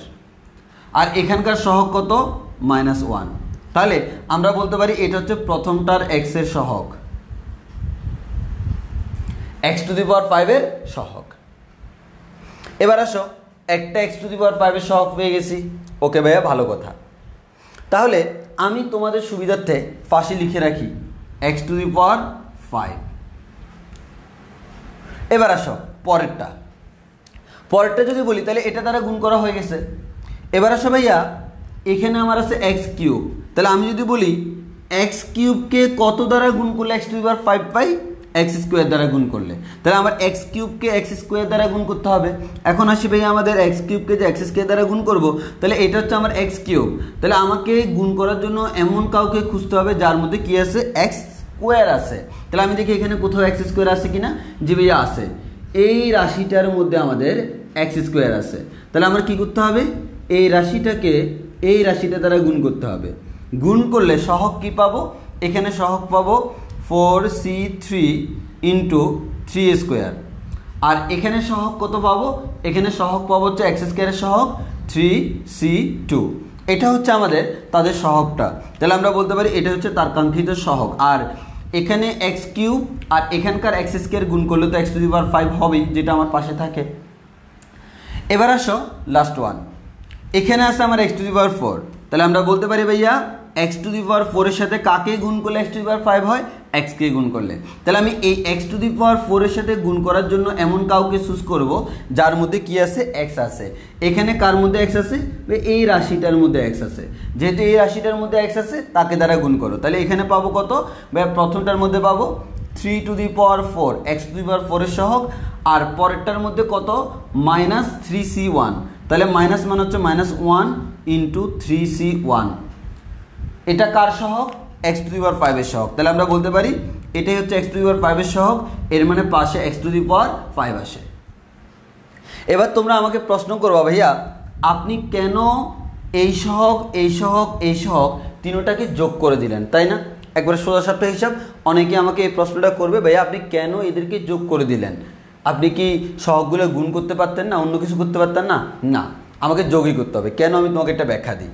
আর এখানকার সহগ কত? -1। তাহলে আমরা বলতে পারি এটা হচ্ছে প্রথমটার এক্সের সহগ, এক্স টু দি পাওয়ার 5 এর সহগ। এবার আসো একটা এক্স টু দি পাওয়ার 5 এর সহগ পেয়ে গেছি। ওকে ভাইয়া, ভালো কথা। তাহলে আমি তোমাদের সুবিধার্থে পাশে লিখে রাখি এক্স টু দি পাওয়ার 5। এবার আসো পরেরটা যদি বলি তাহলে এটা দ্বারা গুণ করা হয়ে গেছে। এবার আসো ভাইয়া, এখানে আমার আছে এক্স কিউব। তাহলে আমি যদি বলি এক্স কিউবকে কত দ্বারা গুণ করলে x to the power 5 pi? X square দ্বারা গুণ করলে। তাহলে আমার এক্স কিউবকে এক্স স্কোয়ার দ্বারা গুণ করতে হবে। এখন আসি ভাইয়া, আমাদের এক্স কিউবকে যে এক্স স্কোয়ার দ্বারা গুণ করব, তাহলে এটা হচ্ছে আমার এক্স কিউব। তাহলে আমাকে গুণ করার জন্য এমন কাউকে খুঁজতে হবে যার মধ্যে কি আছে? এক্স স্কোয়ার আছে। তাহলে আমি দেখি এখানে কোথাও এক্স স্কোয়ার আছে কিনা। জি ভাইয়া আছে, এই রাশিটার মধ্যে আমাদের এক্স স্কোয়ার আছে। তাহলে আমার কি করতে হবে? এই রাশিটাকে এই রাশিটা দ্বারা গুণ করতে হবে। গুণ করলে সহগ কি পাবো? এখানে সহগ পাবো 4c3 ইন্টু 3 স্কোয়ার, আর এখানে সহগ কত পাবো? এখানে সহগ পাবো হচ্ছে এক্স স্কোয়ারের সহগ 3c2। এটা হচ্ছে আমাদের তাদের সহগটা। তাহলে আমরা বলতে পারি এটা হচ্ছে তার কাঙ্ক্ষিত সহগ। আর এখানে এক্স কিউব আর এখানকার এক্স স্কোয়ার গুণ করলে তো এক্স টু দি পাওয়ার 5 হবেই, যেটা আমার পাশে থাকে। এবার আসো লাস্ট ওয়ান, এখানে আছে আমার এক্স টু দি পাওয়ার 4। তাহলে আমরা বলতে পারি ভাইয়া এক্স টু দি পাওয়ার 4 এর সাথে কাকে গুণ করলে এক্স টু দি পাওয়ার 5 হয়? এক্স কে গুণ করলে। তাহলে আমি এই এক্স টু দি পাওয়ার 4 এর সাথে গুণ করার জন্য এমন কাউকে চুজ করব যার মধ্যে কি আছে? এক্স আছে। এখানে কার মধ্যে এক্স আছে? এই রাশিটার মধ্যে এক্স আছে। যেহেতু এই রাশিটার মধ্যে এক্স আছে, তাকে দ্বারা গুণ করো। তাহলে এখানে পাবো কত? প্রথমটার মধ্যে পাবো 3 to the power 4 x to the power 4 এর সহগ, আর পরেরটার মধ্যে কত? -3c1। তাহলে মাইনাস মান হচ্ছে -1 ইন্টু 3c1। এটা কার সহগ? এক্স টু দি পাওয়ার 5 এর সহগ। তাহলে আমরা বলতে পারি এটাই হচ্ছে এক্স টু দি পাওয়ার 5 এর সহগ, এর মানে পাশে এক্স টু দি পাওয়ার 5 আসে। এবার তোমরা আমাকে প্রশ্ন করবা, ভাইয়া আপনি কেন এই সহগ এই সহগ এই সহগ তিনোটাকে যোগ করে দিলেন, তাই না? একবারে সোজা সাপটা হিসাব। অনেকে আমাকে এই প্রশ্নটা করবে, ভাইয়া আপনি কেন এদেরকে যোগ করে দিলেন? আপনি কি সহগগুলো গুণ করতে পারতেন না, অন্য কিছু করতে পারতেন না? না, আমাকে যোগই করতে হবে। কেন, আমি তোমাকে একটা ব্যাখ্যা দিই।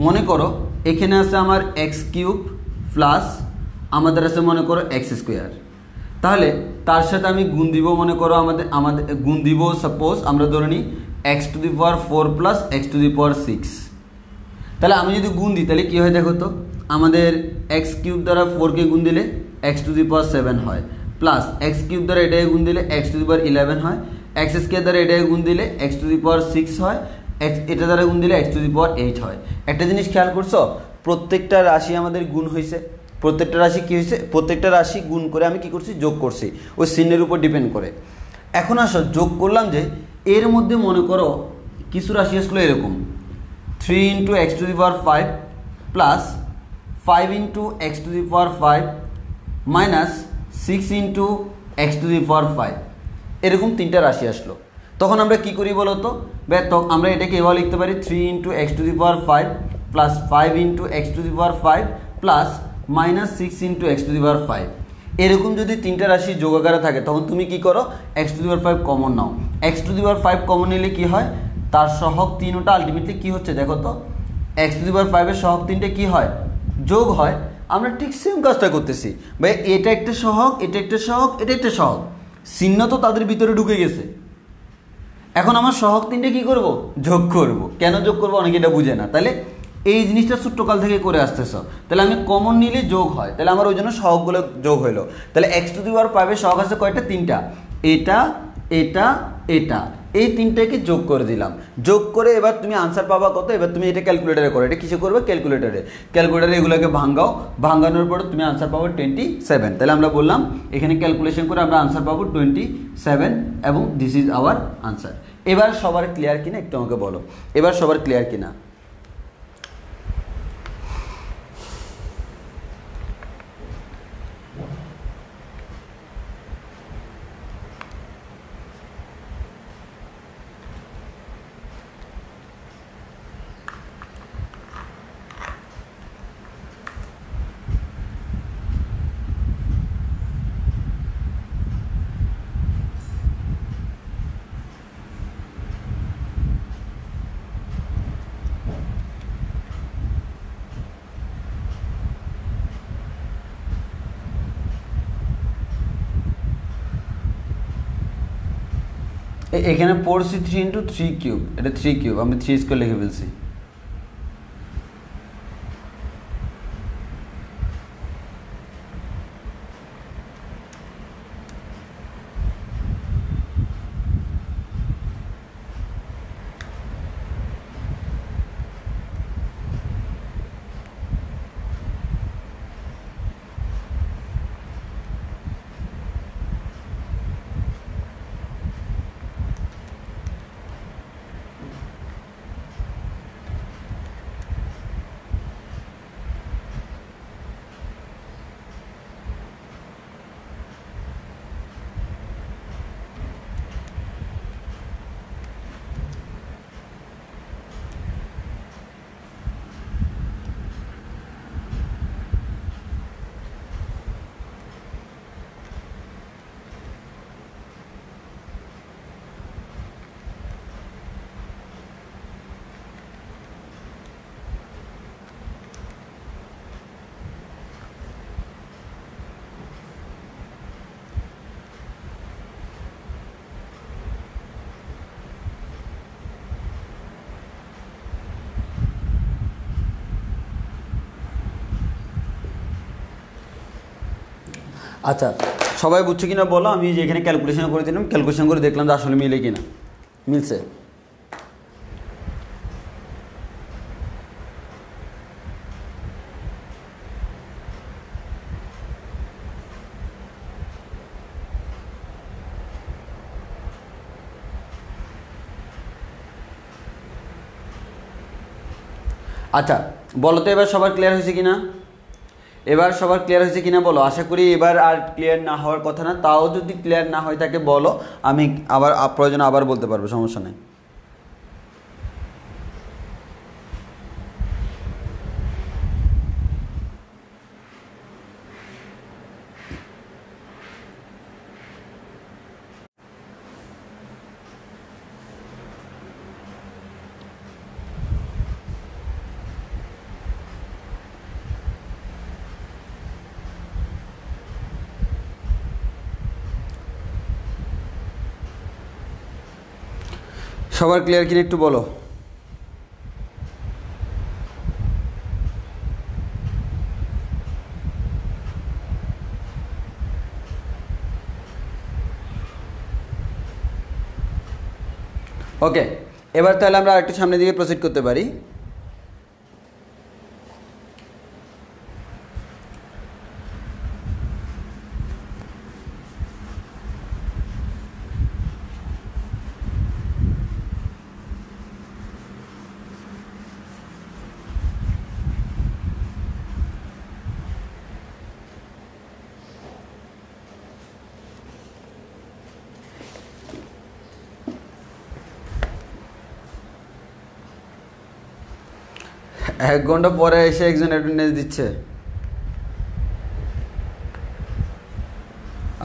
মনে করো এখানে আছে আমার এক্স কিউব প্লাস আমাদের আছে মনে করো এক্স স্কোয়ার। তাহলে তার সাথে আমি গুণ দিব, মনে করো আমাদের গুণ দিব, সাপোজ আমরা ধরে নিই x to the power 4 plus x to the power 6। তাহলে আমি যদি গুণ দিই তাহলে কী হয় দেখো তো, আমাদের এক্স কিউব দ্বারা 4কে গুণ দিলে এক্স টু দি পাওয়ার 7 হয়, প্লাস এক্স কিউব দ্বারা এটাকে গুণ দিলে এক্স টু দি পাওয়ার 11 হয়, এক্স স্কোয়ার দ্বারা এটাকে গুণ দিলে এক্স টু দি পাওয়ার 6 হয়, এটা দ্বারা গুণ দিলে এক্স টু দি পাওয়ার 8 হয়। একটা জিনিস খেয়াল করছো, প্রত্যেকটা রাশি আমাদের গুণ হয়েছে, প্রত্যেকটা রাশি কী হয়েছে, প্রত্যেকটা রাশি গুণ করে আমি কী করছি, যোগ করছি, ওই চিহ্নের উপর ডিপেন্ড করে। এখন আসো যোগ করলাম যে এর মধ্যে মনে করো কিছু রাশি আসলো এরকম 3 into x to the power 5 প্লাস 5 into x to the power 5 মাইনাস 6 into x to the power 5, এরকম তিনটা রাশি আসলো। তখন আমরা কী করি বলো তো, আমরা এটাকে এভাবে লিখতে পারি 3 into x to the power 5 প্লাস 5 into x to the power 5 প্লাস মাইনাস 6 into x to the power 5। এরকম যদি তিনটা রাশি যোগ আকারে থাকে তখন তুমি কি করো, x to the power 5 common now. X to the power 5 common নিলে কী হয়, তার সহগ 3টা আলটিমেটলি কী হচ্ছে দেখো তো, এক্স টু দি পাওয়ার 5 এর সহগ 3টে কী হয়, যোগ হয়। আমরা ঠিক সেম কাজটা করতেছি ভাই, এটা একটা সহগ, এটা একটা সহগ, এটা একটা সহগ, চিহ্ন তো তাদের ভিতরে ঢুকে গেছে। এখন আমার সহগ 3টে কী করব, যোগ করব। কেন যোগ করবো অনেকে এটা বুঝে না। তাহলে এই জিনিসটা ছোট্টকাল থেকে করে আসতেছ, তাহলে আমি কমন নিলে যোগ হয়, তাহলে আমার ওই জন্য সহগগুলো যোগ হইলো। তাহলে এক্স টু দি পাওয়ার 5 এর সহগ আছে কয়টা, 3টা, এটা এটা এটা, এই তিনটাকে যোগ করে দিলাম। যোগ করে এবার তুমি আনসার পাবা কত, এবার তুমি এটা ক্যালকুলেটারে করো। এটা কিসে করবে, ক্যালকুলেটারে এগুলোকে ভাঙানোর পরে তুমি আনসার পাবো 27। তাহলে আমরা বললাম এখানে ক্যালকুলেশন করে আমরা আনসার পাবো 27 এবং দিস ইজ আওয়ার আনসার। এবার সবার ক্লিয়ার কিনা একটু আমাকে বলো, এবার সবার ক্লিয়ার কিনা? এখানে পড়ছি 3 ইন্টু 3 কিউব, এটা 3 কিউব, আমি 3 স্কোয়ার লিখে ফেলছি। আচ্ছা, সবাই বুঝছো কিনা বলো? আমি যে এখানে ক্যালকুলেশন করে দিলাম, ক্যালকুলেশন করে দেখলাম যে আসলে মিলে কিনা, মিলছে। আচ্ছা বলো তো এবার সবার ক্লিয়ার হয়েছে কিনা? এবার সবার ক্লিয়ার হয়েছে কিনা বলো? আশা করি এবার আর ক্লিয়ার না হওয়ার কথা না। তাও যদি ক্লিয়ার না হয় তাকে বলো, আমি আবার প্রয়োজনে আবার বলতে পারবো, সমস্যা নেই। সবার ক্লিয়ার কিনা একটু বলো। ওকে, এবার তাহলে আমরা আরেকটু সামনের দিকে প্রসিড করতে পারি। এক ঘন্টা পরে এসে একজন অ্যাটেন্ডেন্স দিচ্ছে।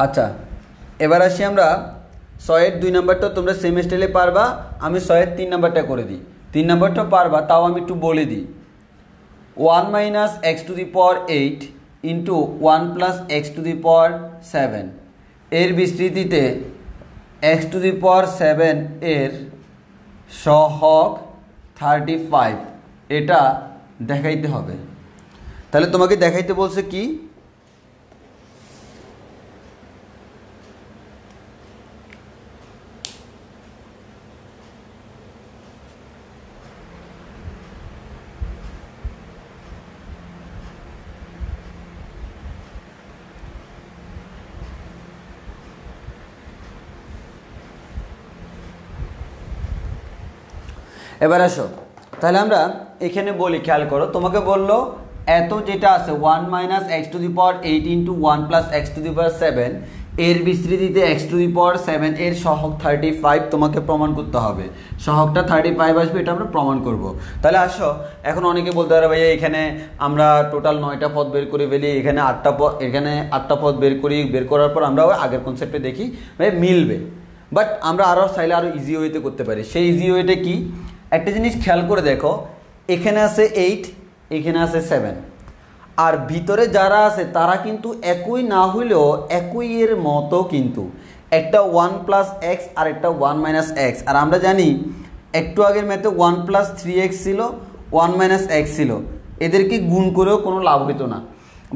আচ্ছা, এবার আসি আমরা 6-এর 2 নাম্বারটা তোমরা সেমিস্টারে পারবা, আমি 6-এর 3 নাম্বারটা করে দিই। 3 নাম্বারটা পারবা, তাও আমি একটু বলে দিই। 1 minus x to the power 8 into 1 plus x to the power 7 এর বিস্তৃতিতে এক্স টু দি পাওয়ার 7 এর সহগ 35 এটা দেখাইতে হবে। তাহলে তোমাকে দেখাইতে বলছে কি, এবার আসো তাহলে আমরা এখানে বলি, খেয়াল করো, তোমাকে বললো এত যেটা আছে 1 minus x to the power 8 into 1 plus x to the power 7 এর বিস্তৃতিতে এক্স টু দি পাওয়ার 7 এর সহগ 35 তোমাকে প্রমাণ করতে হবে। সহগটা 35 আসবে, এটা আমরা প্রমাণ করব। তাহলে আসো, এখন অনেকে বলতে পারে ভাইয়া এখানে আমরা টোটাল 9টা পদ বের করে ফেলি, এখানে 8টা পদ বের করার পর আমরা আগের কনসেপ্টে দেখি ভাই মিলবে। বাট আমরা আরও চাইলে আরও ইজি ওয়েতে করতে পারি। সেই ইজি ওয়েটা কি, একটা জিনিস খেয়াল করে দেখো, এখানে আছে 8, এখানে আছে 7, আর ভিতরে যারা আছে তারা কিন্তু একই না হইলেও একই এর মতো, কিন্তু একটা 1 প্লাস এক্স আর একটা 1 মাইনাস এক্স। আর আমরা জানি একটু আগের ম্যাথে 1 প্লাস 3x ছিল, 1 মাইনাস এক্স ছিল, এদেরকে গুণ করেও কোনো লাভ হইতো না।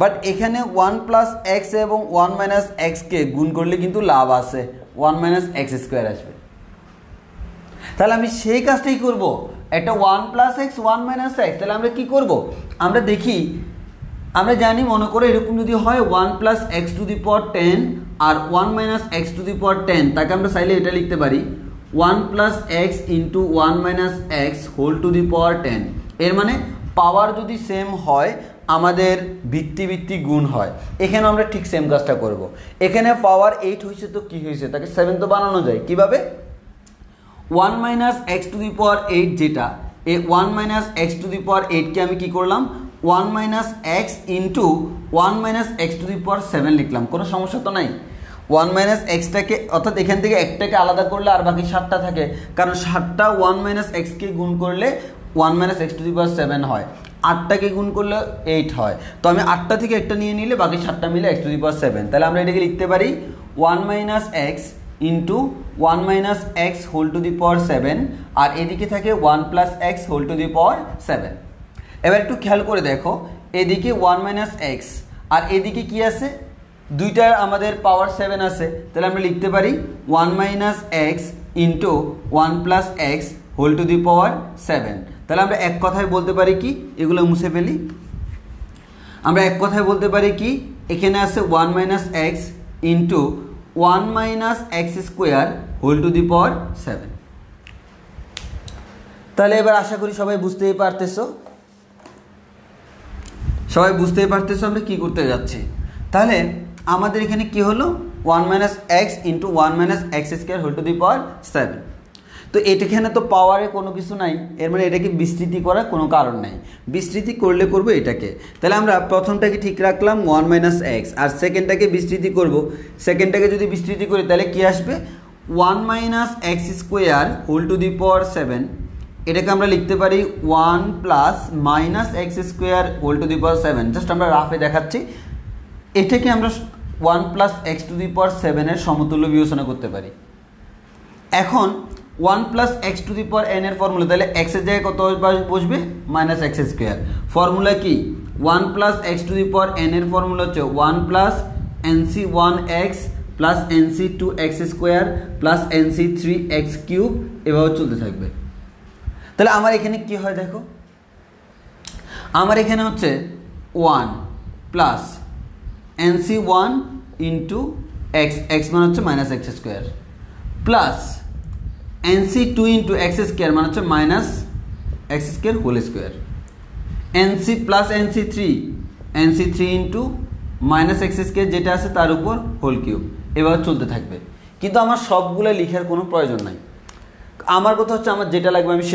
বাট এখানে 1 প্লাস এক্স এবং 1 মাইনাস এক্সকে গুণ করলে কিন্তু লাভ আছে, 1 মাইনাস এক্স স্কোয়ার আসবে। তাহলে আমি সেই কাজটাই করব, একটা 1 প্লাস এক্স 1 মাইনাস এক্স। তাহলে আমরা কি করব, আমরা দেখি, আমরা জানি, মনে করো এরকম যদি হয় 1 plus x to the power 10 আর 1 minus x to the power 10, তাকে আমরা চাইলে এটা লিখতে পারি 1 plus x into 1 minus x whole to the power 10। এর মানে পাওয়ার যদি সেম হয় আমাদের ভিত্তি গুণ হয়। এখানে আমরা ঠিক সেম কাজটা করব। এখানে পাওয়ার 8 হয়েছে, তো কি হয়েছে, তাকে 7 তো বানানো যায় কিভাবে, 1 minus x to the power 8 যেটা, এই 1 minus x to the power 8কে আমি কি করলাম 1 minus x into 1 minus x to the power 7 লিখলাম, কোনো সমস্যা তো নাই। 1 মাইনাস এক্সটাকে, অর্থাৎ এখান থেকে একটাকে আলাদা করলে আর বাকি 7টা থাকে, কারণ 7টা 1 মাইনাস এক্সকে গুণ করলে 1 minus x to the power 7 হয়, 8টাকে গুণ করলে 8 হয়। তো আমি 8টা থেকে একটা নিয়ে নিলে বাকি 7টা মিলে এক্স টু দি পাওয়ার 7। তাহলে আমরা এটাকে লিখতে পারি 1 minus x into 1 minus x whole to the power 7, আর এদিকে থাকে 1 plus x whole to the power 7। এবার একটু খেয়াল করে দেখো, এদিকে 1 মাইনাস এক্স আর এদিকে কি আছে, দুইটা আমাদের পাওয়ার 7 আছে। তাহলে আমরা লিখতে পারি 1 minus x into 1 plus x whole to the power 7। তাহলে আমরা এক কথায় বলতে পারি কি, এগুলো মুছে ফেলি, আমরা এক কথায় বলতে পারি কি, এখানে আছে 1 minus x into 1 minus x square whole to the power 7। তাহলে এবার আশা করি সবাই বুঝতেই পারতেছো, আমরা কি করতে যাচ্ছি। তাহলে আমাদের এখানে কি হলো 1 minus x into 1 minus x square whole to the power 7। তো এখানে তো পাওয়ারে কোনো কিছু নাই, এর মানে এটাকে বিস্তৃতি করার কোনো কারণ নাই, বিস্তৃতি করলে করবো এটাকে। তাহলে আমরা প্রথমটাকে ঠিক রাখলাম 1 মাইনাস এক্স, আর সেকেন্ডটাকে বিস্তৃতি করব। সেকেন্ডটাকে যদি বিস্তৃতি করি তাহলে কি আসবে 1 minus x square whole to the power 7। এটাকে আমরা লিখতে পারি 1 plus minus x square whole to the power 7। Just আমরা রাফে দেখাচ্ছি, এটাকে আমরা 1 plus x to the power 7 এর সমতুল্য বিবেচনা করতে পারি। এখন one plus x to the power n এর ফর্মুলা, তাহলে এক্সের জায়গায় কত বসবে মাইনাস এক্স স্কোয়ার। ফর্মুলা কি one plus x to the power n এর ফর্মুলা হচ্ছে one plus NC one x plus NC two x square plus NC three x cube, এভাবে চলতে থাকবে। তাহলে আমার এখানে কি হয় দেখো, আমার এখানে হচ্ছে one plus NC one into x, x মানে হচ্ছে minus x square, plus NC two into x square মানে হচ্ছে minus x square whole square, NC plus NC three into minus x square যেটা আছে তার উপর হোল কিউব, এবার চলতে থাকবে। কিন্তু আমার সবগুলো লেখার কোনো প্রয়োজন নাই। আমার কথা হচ্ছে আমার যেটা লাগবে আমি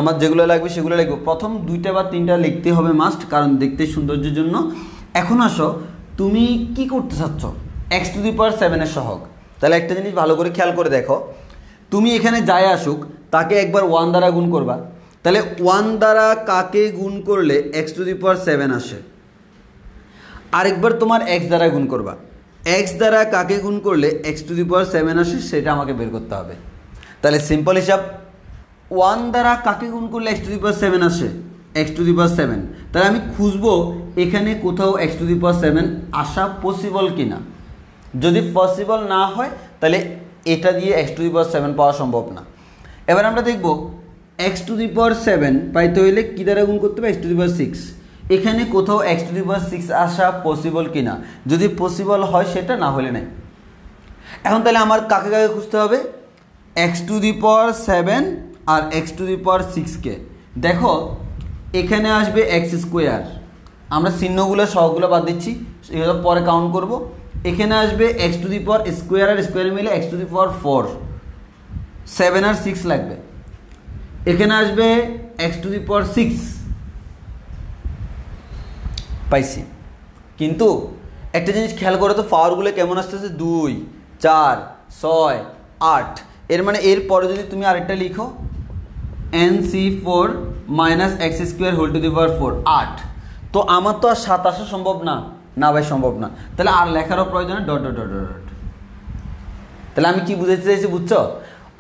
আমার যেগুলো লাগবে সেগুলো লিখবো। প্রথম দুইটা বা তিনটা লিখতে হবে মাস্ট, কারণ দেখতে সৌন্দর্যের জন্য। এখন আসো তুমি কি করতে চাচ্ছ, এক্স টু দি পাওয়ার 7 এর সহগ। তাহলে একটা জিনিস ভালো করে খেয়াল করে দেখো, তুমি এখানে যাই আসুক তাকে একবার 1 দ্বারা গুণ করবা, তাহলে 1 দ্বারা কাকে গুণ করলে এক্স টু দি পাওয়ার 7 আসে। আরেকবার তোমার এক্স দ্বারা গুণ করবা, এক্স দ্বারা কাকে গুণ করলে এক্স টু দি পাওয়ার 7 আসে সেটা আমাকে বের করতে হবে। তাহলে সিম্পল হিসাব, 1 দ্বারা কাকে গুণ করলে এক্স টু দি পাওয়ার 7 আসে, এক্স টু দি পাওয়ার 7। তাহলে আমি খুঁজবো এখানে কোথাও এক্স টু দি পাওয়ার 7 আসা পসিবল কিনা। যদি পসিবল না হয় তাহলে এটা দিয়ে এক্স টু দি পাওয়ার 7 পাওয়া সম্ভব না। এবার আমরা দেখব এক্স টু দি পাওয়ার 7 পাইতে হলে কী দ্বারা গুণ করতে হবে, এক্স টু দি পাওয়ার 6। এখানে কোথাও এক্স টু দি পাওয়ার 6 আসা পসিবল কিনা, যদি পসিবল হয় সেটা, না হলে নাই। এখন তাহলে আমার কাকে কাকে খুঁজতে হবে, এক্স টু দি পাওয়ার 7 আর এক্স টু দি পাওয়ার 6কে। দেখো এখানে আসবে এক্স স্কোয়ার, আমরা চিহ্নগুলো সহগুলো বাদ দিচ্ছি, এগুলো পরে কাউন্ট করব। এখানে আসবে x to the power square আর স্কোয়ার মিলে এক্স টু দি পাওয়ার 4, 7 আর 6 লাগবে। এখানে আসবে এক্স টু দি পাওয়ার 6 পাইছি। কিন্তু একটা জিনিস খেয়াল করো তো, পাওয়ারগুলো কেমন আসতেছে, 2, 4, 6, 8। এর মানে এর পরে যদি তুমি আরেকটা লিখো NC4 minus x square whole to the power 4, 8। তো আমার তো আর 7 আসা সম্ভব না, না ভাই সম্ভব না। তাহলে আর লেখারও প্রয়োজন ডট ডট ডট ডট। তাহলে আমি কি বুঝাতে চাইছি বুঝছো,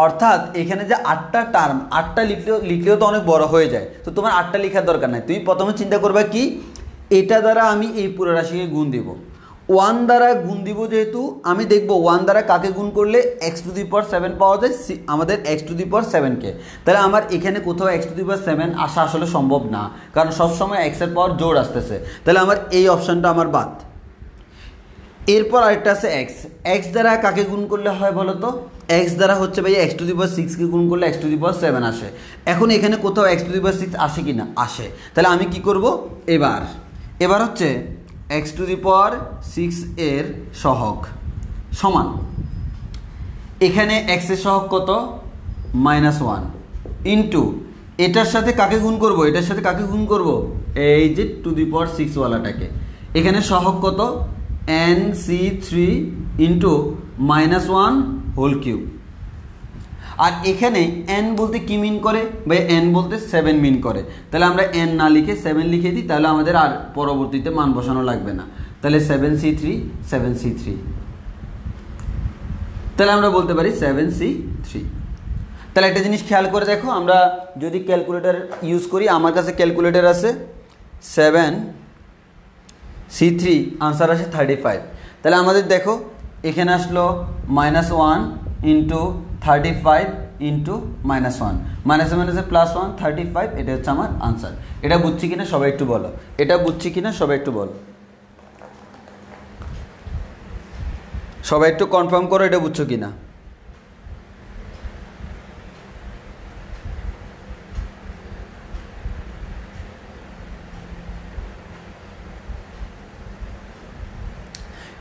অর্থাৎ এখানে যে 8টা টার্ম, 8টা লিখলেও তো অনেক বড় হয়ে যায়। তো তোমার 8টা লেখার দরকার নাই, তুমি প্রথমে চিন্তা করবা কি এটা দ্বারা আমি এই পুরো রাশিকে গুণ দিব, 1 দ্বারা গুণ দিব। যেহেতু আমি দেখব 1 দ্বারা কাকে গুণ করলে এক্স টু দি পাওয়ার 7 পাওয়া যায়, আমাদের এক্স টু দি পাওয়ার 7কে। তাহলে আমার এখানে কোথাও এক্স টু দি পাওয়ার 7 আসা আসলে সম্ভব না, কারণ সবসময় এক্সের পাওয়ার জোর আসতেছে। তাহলে আমার এই অপশানটা আমার বাদ। এরপর আরেকটা আছে এক্স, এক্স দ্বারা কাকে গুণ করলে হয় বলো তো, এক্স দ্বারা হচ্ছে ভাই এক্স টু দি পাওয়ার 6কে গুণ করলে এক্স টু দি পাওয়ার 7 আসে। এখন এখানে কোথাও এক্স টু দি পাওয়ার 6 আসে কি না, আসে। তাহলে আমি কি করব, এবার হচ্ছে এক্স টু দি পাওয়ার 6 এর সহগ সমান, এখানে এক্স এর সহগ কত -1 ইন্টু এটার সাথে কাকে গুণ করব, এটার সাথে কাকে গুণ করব, এই যে টু দি পাওয়ার 6 ওয়ালাটাকে। এখানে সহগ কত NC3 ইন্টু -1 হোল কিউব। আর এখানে n বলতে কি মিন করে ভাই, n বলতে 7 মিন করে। তাহলে আমরা n না লিখে 7 লিখে দিই, তাহলে আমাদের আর পরবর্তীতে মান বসানো লাগবে না। তাহলে 7C3, তাহলে আমরা বলতে পারি 7C3। তাহলে একটা জিনিস খেয়াল করে দেখো, আমরা যদি ক্যালকুলেটর ইউজ করি, আমার কাছে ক্যালকুলেটর আছে, 7C3 আনসার আসে 35। তাহলে আমাদের দেখো এখানে আসলো -1 ইন্টু 35 ইন্টু -1, মাইনাসে মাইনাসে +1, 35। এটা হচ্ছে আমার আনসার। এটা বুঝছি কিনা সবাই একটু বলো, এটা বুঝছি কিনা সবাই একটু বলো, সবাই একটু কনফার্ম করো এটা বুঝছো কিনা।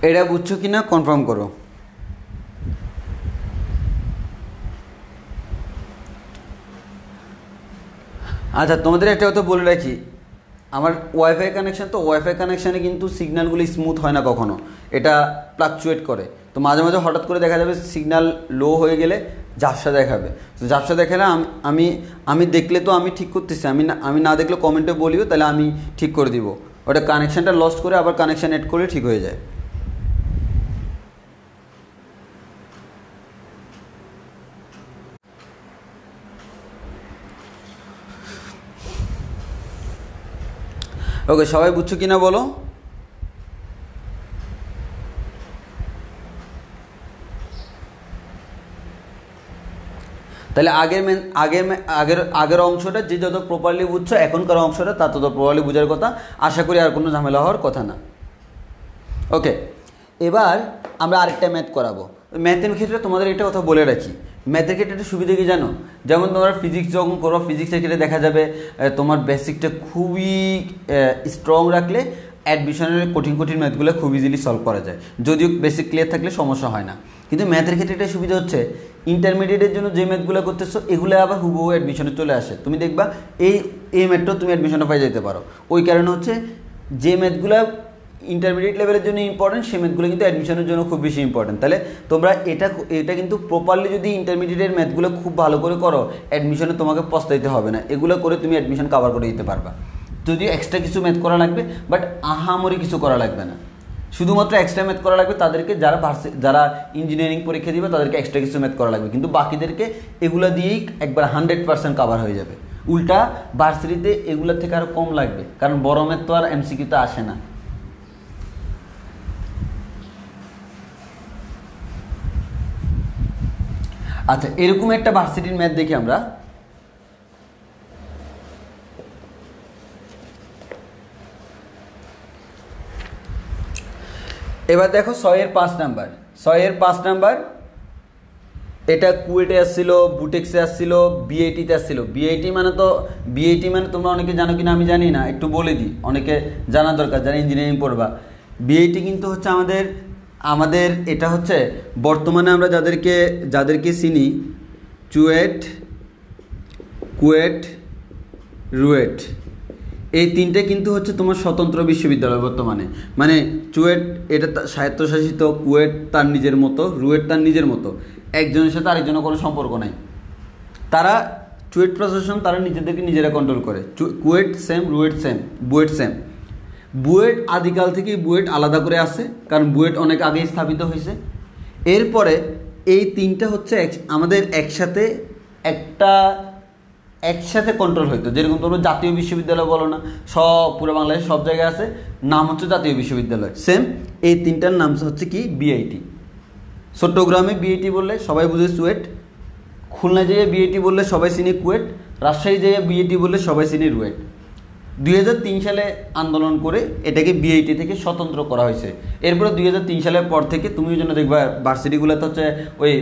এটা বুঝছো কিনা কনফার্ম করো। আচ্ছা তোমাদের একটা কথা বলে রাখি, আমার ওয়াইফাই কানেকশান, তো ওয়াইফাই কানেকশানে কিন্তু সিগন্যালগুলি স্মুথ হয় না কখনো, এটা ফ্লাকচুয়েট করে। তো মাঝে মাঝে হঠাৎ করে দেখা যাবে সিগন্যাল লো হয়ে গেলে ঝাপসা দেখাবে। তো ঝাপসা দেখালে আমি দেখলে তো আমি ঠিক করতেছি, আমি না দেখলে কমেন্টে বলিও, তাহলে আমি ঠিক করে দিব। ওটা কানেকশানটা লস্ট করে আবার কানেকশান এড করে ঠিক হয়ে যায়। ওকে, সবাই বুঝছো কিনা বলো। তাহলে আগের অংশটা যে যত প্রপারলি বুঝছো, এখনকার অংশটা তা তত প্রপারলি বোঝার কথা। আশা করি আর কোনো ঝামেলা হওয়ার কথা না। ওকে, এবার আমরা আরেকটা ম্যাথ করাবো। ম্যাথের ক্ষেত্রে তোমাদের এটা কথা বলে রাখি, ম্যাথের ক্ষেত্রে একটা সুবিধা কি জানো, যেমন তোমরা ফিজিক্স যখন করো, ফিজিক্সের ক্ষেত্রে দেখা যাবে তোমার বেসিকটা খুবই স্ট্রং রাখলে অ্যাডমিশনের কঠিন কঠিন ম্যাথগুলো খুব ইজিলি সলভ করা যায়, যদিও বেসিক ক্লিয়ার থাকলে সমস্যা হয় না। কিন্তু ম্যাথের ক্ষেত্রে একটা সুবিধা হচ্ছে, ইন্টারমিডিয়েটের জন্য যে ম্যাথগুলো করতেছো এগুলো আবার হুবহু অ্যাডমিশনে চলে আসে। তুমি দেখবা এই ম্যাথটাও তুমি অ্যাডমিশনে পাই যেতে পারো। ওই কারণে হচ্ছে যে ম্যাথগুলো ইন্টারমিডিয়েট লেভেলের জন্য ইম্পর্টেন্ট, সেই ম্যাথগুলো কিন্তু অ্যাডমিশনের জন্য খুব বেশি ইম্পর্টেন্ট। তাহলে তোমরা এটা কিন্তু প্রপারলি যদি ইন্টারমিডিয়েটের ম্যাথগুলো খুব ভালো করে করো, অ্যাডমিশনে তোমাকে পস্তাইতে হবে না। এগুলো করে তুমি অ্যাডমিশন কভার করে দিতে পারবা। যদিও এক্সট্রা কিছু ম্যাথ করা লাগবে, বাট আহামরি কিছু করা লাগবে না। শুধুমাত্র এক্সট্রা ম্যাথ করা লাগবে তাদেরকে, যারা ইঞ্জিনিয়ারিং পরীক্ষা দিবে তাদেরকে এক্সট্রা কিছু ম্যাথ করা লাগবে, কিন্তু বাকিদেরকে এগুলো দিয়েই একবার 100% কভার হয়ে যাবে। উল্টা ভার্সিটিতে এগুলোর থেকে আরও কম লাগবে, কারণ বড় ম্যাথ তো আর এমসিকিউতে আসে না। আচ্ছা, এরকম একটা ভার্সিটির ম্যাথ দেখি আমরা। এবার দেখো 6-এর 5 নাম্বার, 6-এর 5 নাম্বার এটা কুয়েটে আসছিল, বুটেক্সে আসছিল, বিআইটিতে আসছিল। বিআইটি মানে তোমরা অনেকে জানো কিনা আমি জানি না, একটু বলে দিই, অনেকে জানা দরকার যারা ইঞ্জিনিয়ারিং পড়বা। বিআইটি কিন্তু হচ্ছে আমাদের এটা হচ্ছে বর্তমানে আমরা যাদেরকে চিনি, চুয়েট, কুয়েট, রুয়েট, এই তিনটে কিন্তু হচ্ছে তোমার স্বতন্ত্র বিশ্ববিদ্যালয় বর্তমানে। মানে চুয়েট এটা স্বায়ত্তশাসিত, কুয়েট তার নিজের মতো, রুয়েট তার নিজের মতো, একজনের সাথে আরেকজনের কোনো সম্পর্ক নাই। তারা চুয়েট প্রশাসন তারা নিজেদেরকে নিজেরা কন্ট্রোল করে। KUET same, RUET same, BUET same. BUET আদিকাল থেকেই বুয়েট আলাদা করে আসে, কারণ বুয়েট অনেক আগেই স্থাপিত হয়েছে। এরপরে এই তিনটা হচ্ছে আমাদের একসাথে কন্ট্রোল হইতো। যেরকম তোমরা জাতীয় বিশ্ববিদ্যালয় বলো না, পুরো বাংলাদেশ সব জায়গায় আছে, নাম হচ্ছে জাতীয় বিশ্ববিদ্যালয়। সেম এই তিনটার নাম হচ্ছে কি বিআইটি। চট্টগ্রামে বিআইটি বললে সবাই বুঝে চুয়েট, খুলনা জায়গায় বিআইটি বললে সবাই চিনি কুয়েট, রাজশাহী জায়গায় বিআইটি বললে সবাই চিনি রুয়েট। 2003 সালে আন্দোলন করে এটাকে বিআইটি থেকে স্বতন্ত্র করা হয়েছে। এরপরে 2003 সালের পর থেকে তুমি জন্য দেখবা ভার্সিটিগুলোতে হচ্ছে ওই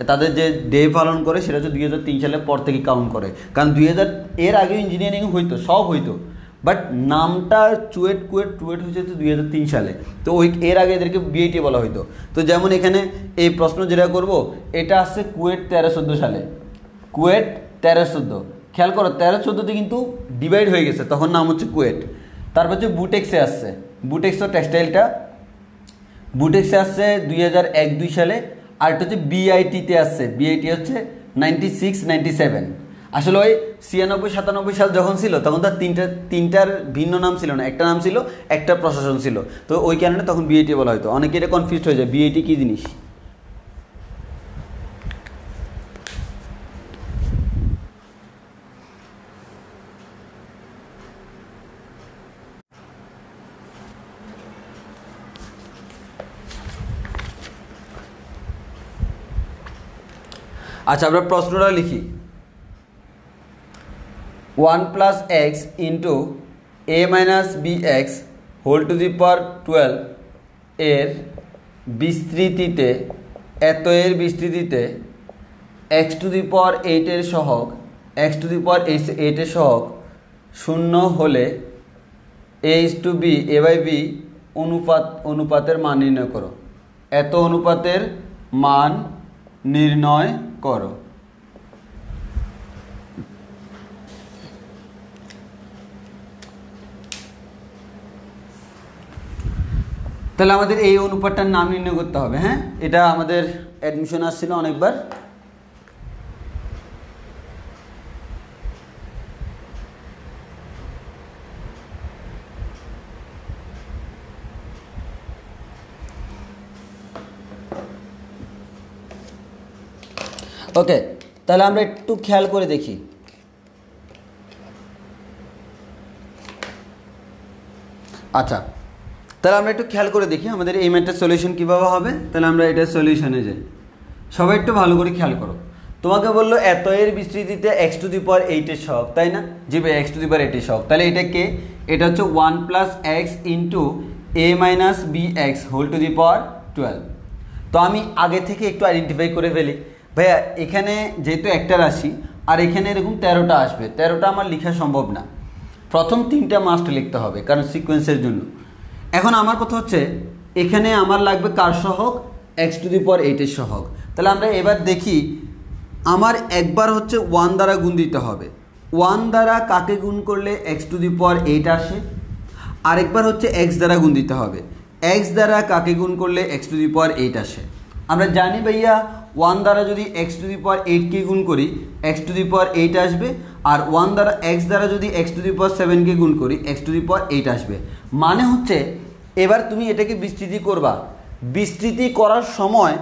তাদের যে ডে পালন করে সেটা হচ্ছে 2003 সালের পর থেকে কাউন্ট করে। কারণ এর আগে ইঞ্জিনিয়ারিং হইতো, সব হইতো, বাট নামটা চুয়েট হয়েছে 2003 সালে। তো এর আগে এদেরকে বিআইটি বলা হইতো। তো যেমন এখানে এই প্রশ্ন যেটা করব, এটা আসছে কুয়েট 13-14 সালে, কুয়েট 13-14। খেয়াল করো 13-14তে কিন্তু ডিভাইড হয়ে গেছে, তখন নাম হচ্ছে কুয়েট। তারপর হচ্ছে বুটেক্সে আসছে, বুটেক্স তো টেক্সটাইলটা, বুটেক্সে আসছে 2001-2 সালে। আর এটা হচ্ছে বিআইটিতে আসছে, বিআইটি হচ্ছে 96-97। আসলে ওই 96-97 সাল যখন ছিল তখন তার তিনটার ভিন্ন নাম ছিল না, একটা নাম ছিল, একটা প্রশাসন ছিল। তো ওই কারণে তখন বিআইটি বলা হতো। অনেকে এটা কনফিউজ হয়ে যায়, বিআইটি কী জিনিস। আচ্ছা, আমরা প্রশ্নটা লিখি। 1 + x into a - bx whole to the power 12 এর বিস্তৃতিতে এর বিস্তৃতিতে x টু দি পাওয়ার 8 এর সহগ, x টু দি পাওয়ার 8 এর সহগ 0 হলে a/b, a/b অনুপাতের মান নির্ণয় করো। এত অনুপাতের মান নির্ণয় করো। তাহলে আমাদের এই অনুপাতটার নাম নির্ণয় করতে হবে। হ্যাঁ, এটা আমাদের অ্যাডমিশন আসছিল অনেকবার। ওকে, তাহলে আমরা একটু খেয়াল করে দেখি। আচ্ছা, তাহলে আমরা একটু খেয়াল করে দেখি আমাদের এই ম্যাথটার সলিউশন কীভাবে হবে। তাহলে আমরা এটার সলিউশনে যাই, সবাই একটু ভালো করে খেয়াল করো। তোমাকে বললো এত এর বিস্তৃতিতে এক্স টু দি পাওয়ার 8 এর সহগ, তাই না? জি ভাই, এক্স টু দি পাওয়ার 8 এর সহগ। তাহলে এটা কে? এটা হচ্ছে 1 plus x into a minus B x whole to the power 12। তো আমি আগে থেকে একটু আইডেন্টিফাই করে ফেলি। ভাইয়া এখানে যেহেতু একটা রাশি আর এখানে এরকম 13টা আসবে, 13টা আমার লেখা সম্ভব না, প্রথম 3টা মাস্ট লিখতে হবে কারণ সিকোয়েন্সের জন্য। এখন আমার কথা হচ্ছে এখানে আমার লাগবে কার সহগ? এক্স টু দি পাওয়ার 8 এর সহগ। তাহলে আমরা এবার দেখি, আমার একবার হচ্ছে 1 দ্বারা গুণ দিতে হবে। 1 দ্বারা কাকে গুণ করলে এক্স টু দি পাওয়ার 8 আসে? আরেকবার হচ্ছে এক্স দ্বারা গুণ দিতে হবে। এক্স দ্বারা কাকে গুণ করলে এক্স টু দি পাওয়ার 8 আসে? আমরা জানি ভাইয়া 1 দ্বারা যদি এক্স টু দি পাওয়ার 8কে গুণ করি এক্স টু দি পাওয়ার 8 আসবে, আর 1 দ্বারা এক্স দ্বারা যদি এক্স টু দি পাওয়ার 7কে গুণ করি এক্স টু দি পাওয়ার 8 আসবে। মানে হচ্ছে এবার তুমি এটাকে বিস্তৃতি করবা, বিস্তৃতি করার সময়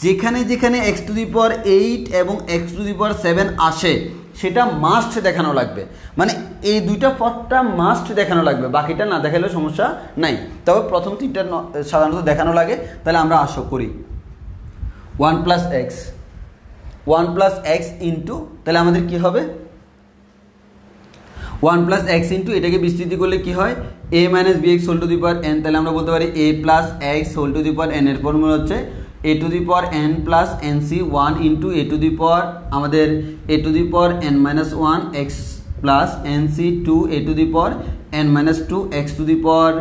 যেখানে যেখানে এক্স টু দি পাওয়ার 8 এবং এক্স টু দি পাওয়ার 7 আসে সেটা মাস্ট দেখানো লাগবে। মানে এই দুইটা পদটা মাস্ট দেখানো লাগবে, বাকিটা না দেখালেও সমস্যা নাই, তবে প্রথম 3টা সাধারণত দেখানো লাগে। তাহলে আমরা আশা করি 1 প্লাস এক্স ইন্টু, তাহলে আমাদের কি হবে 1 প্লাস এক্স ইন্টু এটাকে বিস্তৃতি করলে কি হয় a minus B x whole to the power n. তাহলে আমরা বলতে পারি a plus x whole to the power n এর ফর্মুলা হচ্ছে a to the power n plus n c 1 into a to the power আমাদের a to the power n minus 1 x plus n c 2 a to the power n minus 2 x to the power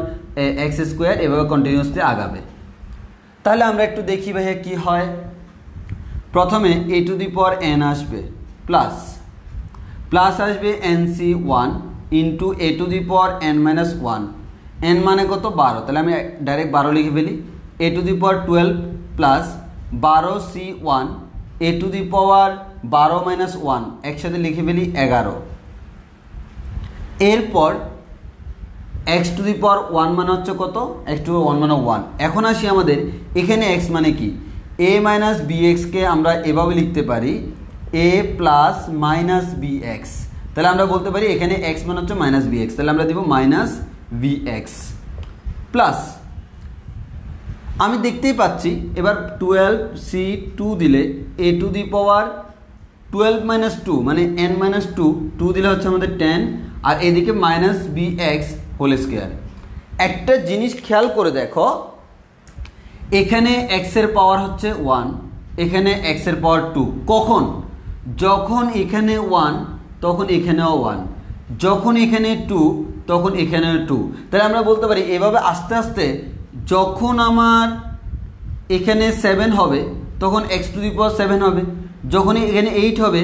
x square, এভাবে continuously আগাবে। তাহলে আমরা একটু দেখি ভাইয়া কি হয়। প্রথমে a to the power n আসবে প্লাস আসবে n c 1 into a to the power n minus 1, n মানে কত 12, তাহলে আমি ডাইরেক্ট 12 লিখে ফেলি। A to the power 12 plus 12 c 1 a to the power 12 minus 1 একসাথে লিখে ফেলি 11। এরপর এক্স টু দি পাওয়ার 1 মানে হচ্ছে কত? এক্স টু দি পাওয়ার 1 মানে 1। এখন আসি আমাদের এখানে এক্স মানে কি? এ মাইনাস বি এক্সকে আমরা এভাবে লিখতে পারি a plus minus B x. তাহলে আমরা বলতে পারি এখানে এক্স মানে হচ্ছে মাইনাস বি এক্স, তাহলে আমরা দিব মাইনাস বি এক্স প্লাস, আমি দেখতেই পাচ্ছি এবার 12 সি 2 দিলে এ টু দি পাওয়ার 12 মাইনাস 2 মানে এন মাইনাস 2 দিলে হচ্ছে আমাদের 10, আর এদিকে minus B x whole square. একটা জিনিস খেয়াল করে দেখো, এখানে এক্স এর পাওয়ার হচ্ছে 1, এখানে এক্স এর পাওয়ার 2। কখন? যখন এখানে 1 তখন এখানেও 1, যখন এখানে 2 তখন এখানেও 2। তাহলে আমরা বলতে পারি এভাবে আস্তে আস্তে যখন আমার এখানে 7 হবে তখন এক্স টু দি পাওয়ার 7 হবে, যখন এখানে 8 হবে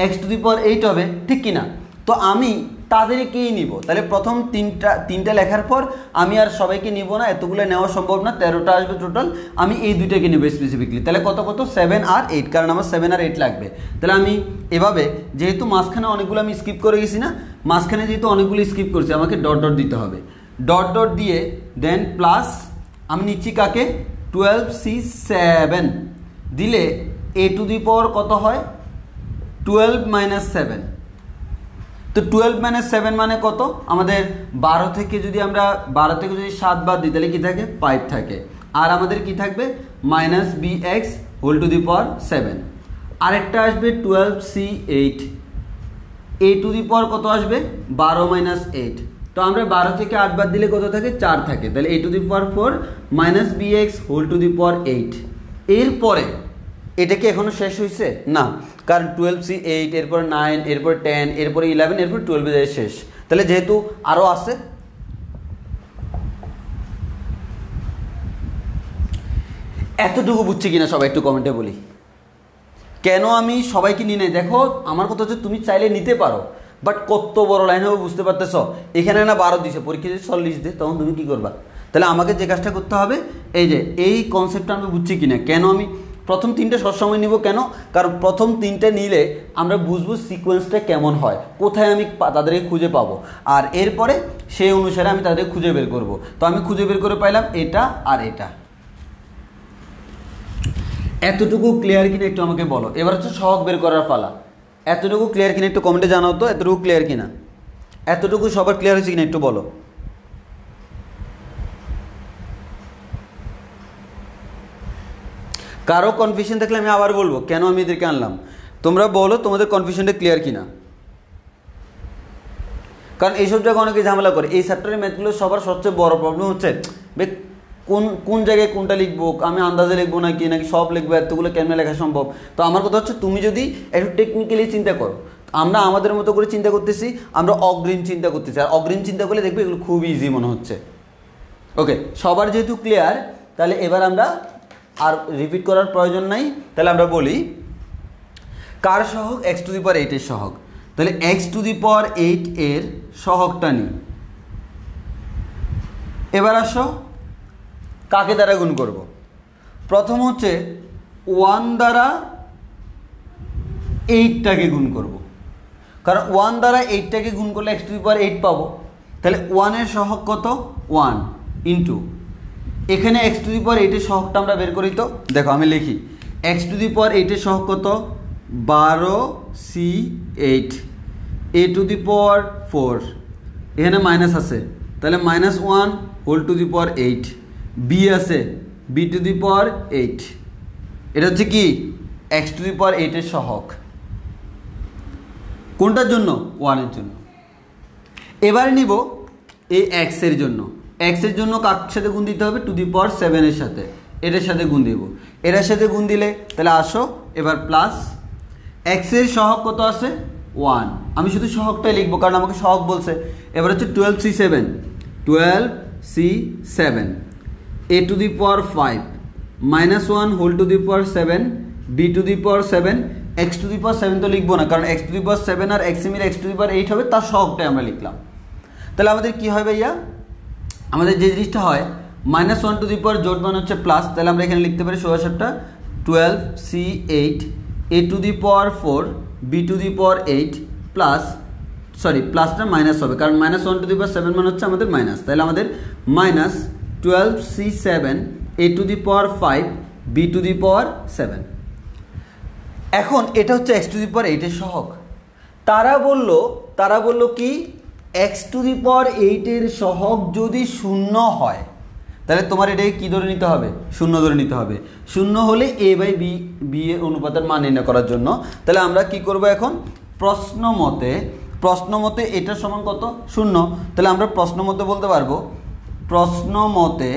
এক্স টু দি পাওয়ার 8 হবে, ঠিক কিনা? তো আমি তাদেরকেই নিব। তাহলে প্রথম তিনটা লেখার পর আমি আর সবাইকে নিব না, এতগুলো নেওয়া সম্ভব না, 13টা আসবে টোটাল, আমি এই দুইটাকে নেব স্পেসিফিকলি। তাহলে কত 7 আর 8, কারণ আমার 7 আর 8 লাগবে। তাহলে আমি এভাবে, যেহেতু মাঝখানে অনেকগুলো আমি স্কিপ করে গেছি না, মাঝখানে যেহেতু অনেকগুলো স্কিপ করছি আমাকে ডট ডট দিতে হবে, ডট ডট দিয়ে দেন প্লাস আমি নিচ্ছি কাকে 12c7 দিলে এ টু দি পাওয়ার কত হয় 12 মাইনাস 7। তো 12 মাইনাস 7 মানে কত? আমাদের 12 থেকে যদি 7 বাদ দিই তাহলে কি থাকে 5 থাকে, আর আমাদের কি থাকবে minus B x whole to the power 7। আরেকটা আসবে 12c8, এ টু দি পাওয়ার কত আসবে 12 মাইনাস 8। তো আমরা 12 থেকে 8 বাদ দিলে কত থাকে 4 থাকে, তাহলে a to the power 4 minus B x whole to the power 8। এরপরে এটা কি এখনো শেষ হয়েছে না, কারণ 12c8 এরপর 9 এরপর 10 এরপর 11 এরপর 12 শেষ। তাহলে যেহেতু আরও আছে, এতটুকু বুঝছি কিনা সবাই একটু কমেন্টে বলি। কেন আমি সবাইকে নিয়ে নেই? দেখো আমার কথা হচ্ছে তুমি চাইলে নিতে পারো, বাট কত বড় লাইন হবে বুঝতে পারতেছ। এখানে না 12 দিছে, পরীক্ষা যদি 40 দে তখন তুমি কি করবা? তাহলে আমাকে যে কাজটা করতে হবে এই যে এই কনসেপ্টটা আমি বুঝছি কিনা, কেন আমি প্রথম 3টে সবসময় নিব, কেন? কারণ প্রথম 3টে নিলে আমরা বুঝবো সিকোয়েন্সটা কেমন হয়, কোথায় আমি তাদেরকে খুঁজে পাবো, আর এরপরে সেই অনুসারে আমি তাদেরকে খুঁজে বের করব। তো আমি খুঁজে বের করে পাইলাম এটা আর এটা। এতটুকু ক্লিয়ার কিনা একটু আমাকে বলো। এবার হচ্ছে সহগ বের করার পালা। এতটুকু ক্লিয়ার কিনা একটু কমেন্টে জানাও তো, এতটুকু ক্লিয়ার কিনা, এতটুকু সবার ক্লিয়ার হয়েছে কিনা একটু বলো। কারো কনফিউশন থাকলে আমি আবার বলবো কেন আমি এদেরকে আনলাম, তোমরা বলো তোমাদের কনফিউশনটা ক্লিয়ার কিনা। কারণ এইসব জায়গায় অনেকে ঝামেলা করে। এই চ্যাপ্টারের ম্যাথগুলো সবার সবচেয়ে বড় প্রবলেম হচ্ছে কোন জায়গায় কোনটা লিখবো, আমি আন্দাজে লিখবো নাকি সব লিখবো, এতগুলো কেমনে লেখা সম্ভব। তো আমার কথা হচ্ছে তুমি যদি একটু টেকনিক্যালি চিন্তা করো, আমরা আমাদের মতো করে চিন্তা করতেছি, আমরা অগ্রিম চিন্তা করতেছি, আর অগ্রিম চিন্তা করলে দেখবে এগুলো খুব ইজি মনে হচ্ছে। ওকে, সবার যেহেতু ক্লিয়ার, তাহলে এবার আমরা আর রিপিট করার প্রয়োজন নাই। তাহলে আমরা বলি কার সহগ, এক্স টু দি পাওয়ার 8 এর সহগ। তাহলে এক্স টু দি পাওয়ার 8 এর সহগটা নিই। এবার আসো কাকে দ্বারা গুণ করব। প্রথম হচ্ছে 1 দ্বারা 8টাকে গুণ করব, কারণ 1 দ্বারা 8টাকে গুণ করলে এক্স টু দি পাওয়ার 8 পাবো। তাহলে 1 এর সহগ কত, 1 ইন্টু এখানে এক্স টু দি পাওয়ার 8 এর সহগটা আমরা বের করি। তো দেখো আমি লিখি এক্স টু দি পাওয়ার 8 এর সহগ কত, 12c8, A to the power 4, এখানে মাইনাস আছে তাহলে -1 whole to the power 8, B আছে বি টু দি পাওয়ার 8। এটা হচ্ছে কি এক্স টু দি পাওয়ার 8 এর সহগ। কোনটার জন্য, 1 এর জন্য। এবারে নিব এই এক্স এর জন্য। এক্স এর জন্য কার সাথে গুণ দিতে হবে, টু দি পাওয়ার 7 এর সাথে, এটার সাথে গুণ দিব। এটার সাথে গুণ দিলে তাহলে আসো এবার প্লাস এক্স এর সহগ কত আছে, 1। আমি শুধু সহগটাই লিখবো কারণ আমাকে সহগ বলছে। এবার হচ্ছে 12c7 A to the power 5 -1 whole to the power 7 b to the power 7, x to the power 7 তো লিখবো না কারণ এক্স টু দি পাওয়ার 7 আর এক্স মিলে এক্স টু দি পাওয়ার 8 হবে, তার সহগটাই আমরা লিখলাম। তাহলে আমাদের কি হয় ভাইয়া, আমাদের যে জিনিসটা হয় -1 টু দি পাওয়ার জোট মান হচ্ছে প্লাস। তাহলে আমরা এখানে লিখতে পারি 12c8 A to the power 4 B to the power 8 প্লাস, সরি প্লাসটা মাইনাস হবে কারণ -1 টু দি পাওয়ার 7 মানে হচ্ছে আমাদের মাইনাস। তাহলে আমাদের -12c7 A to the power 5 B to the power 7। এখন এটা হচ্ছে এক্স টু দি পাওয়ার 8 এর সহগ। তারা বলল কি এক্স টু দি পাওয়ার 8 এর সহগ যদি 0 হয় তাহলে তোমার এটাকে কি ধরে নিতে হবে, 0 ধরে নিতে হবে। 0 হলে a বাই বি এর অনুপাতের মান নির্ণয় করার জন্য। তাহলে আমরা কি করব এখন, প্রশ্ন মতে এটার সমান কত, 0। তাহলে আমরা প্রশ্ন মতে বলতে পারবো, প্রশ্ন মতে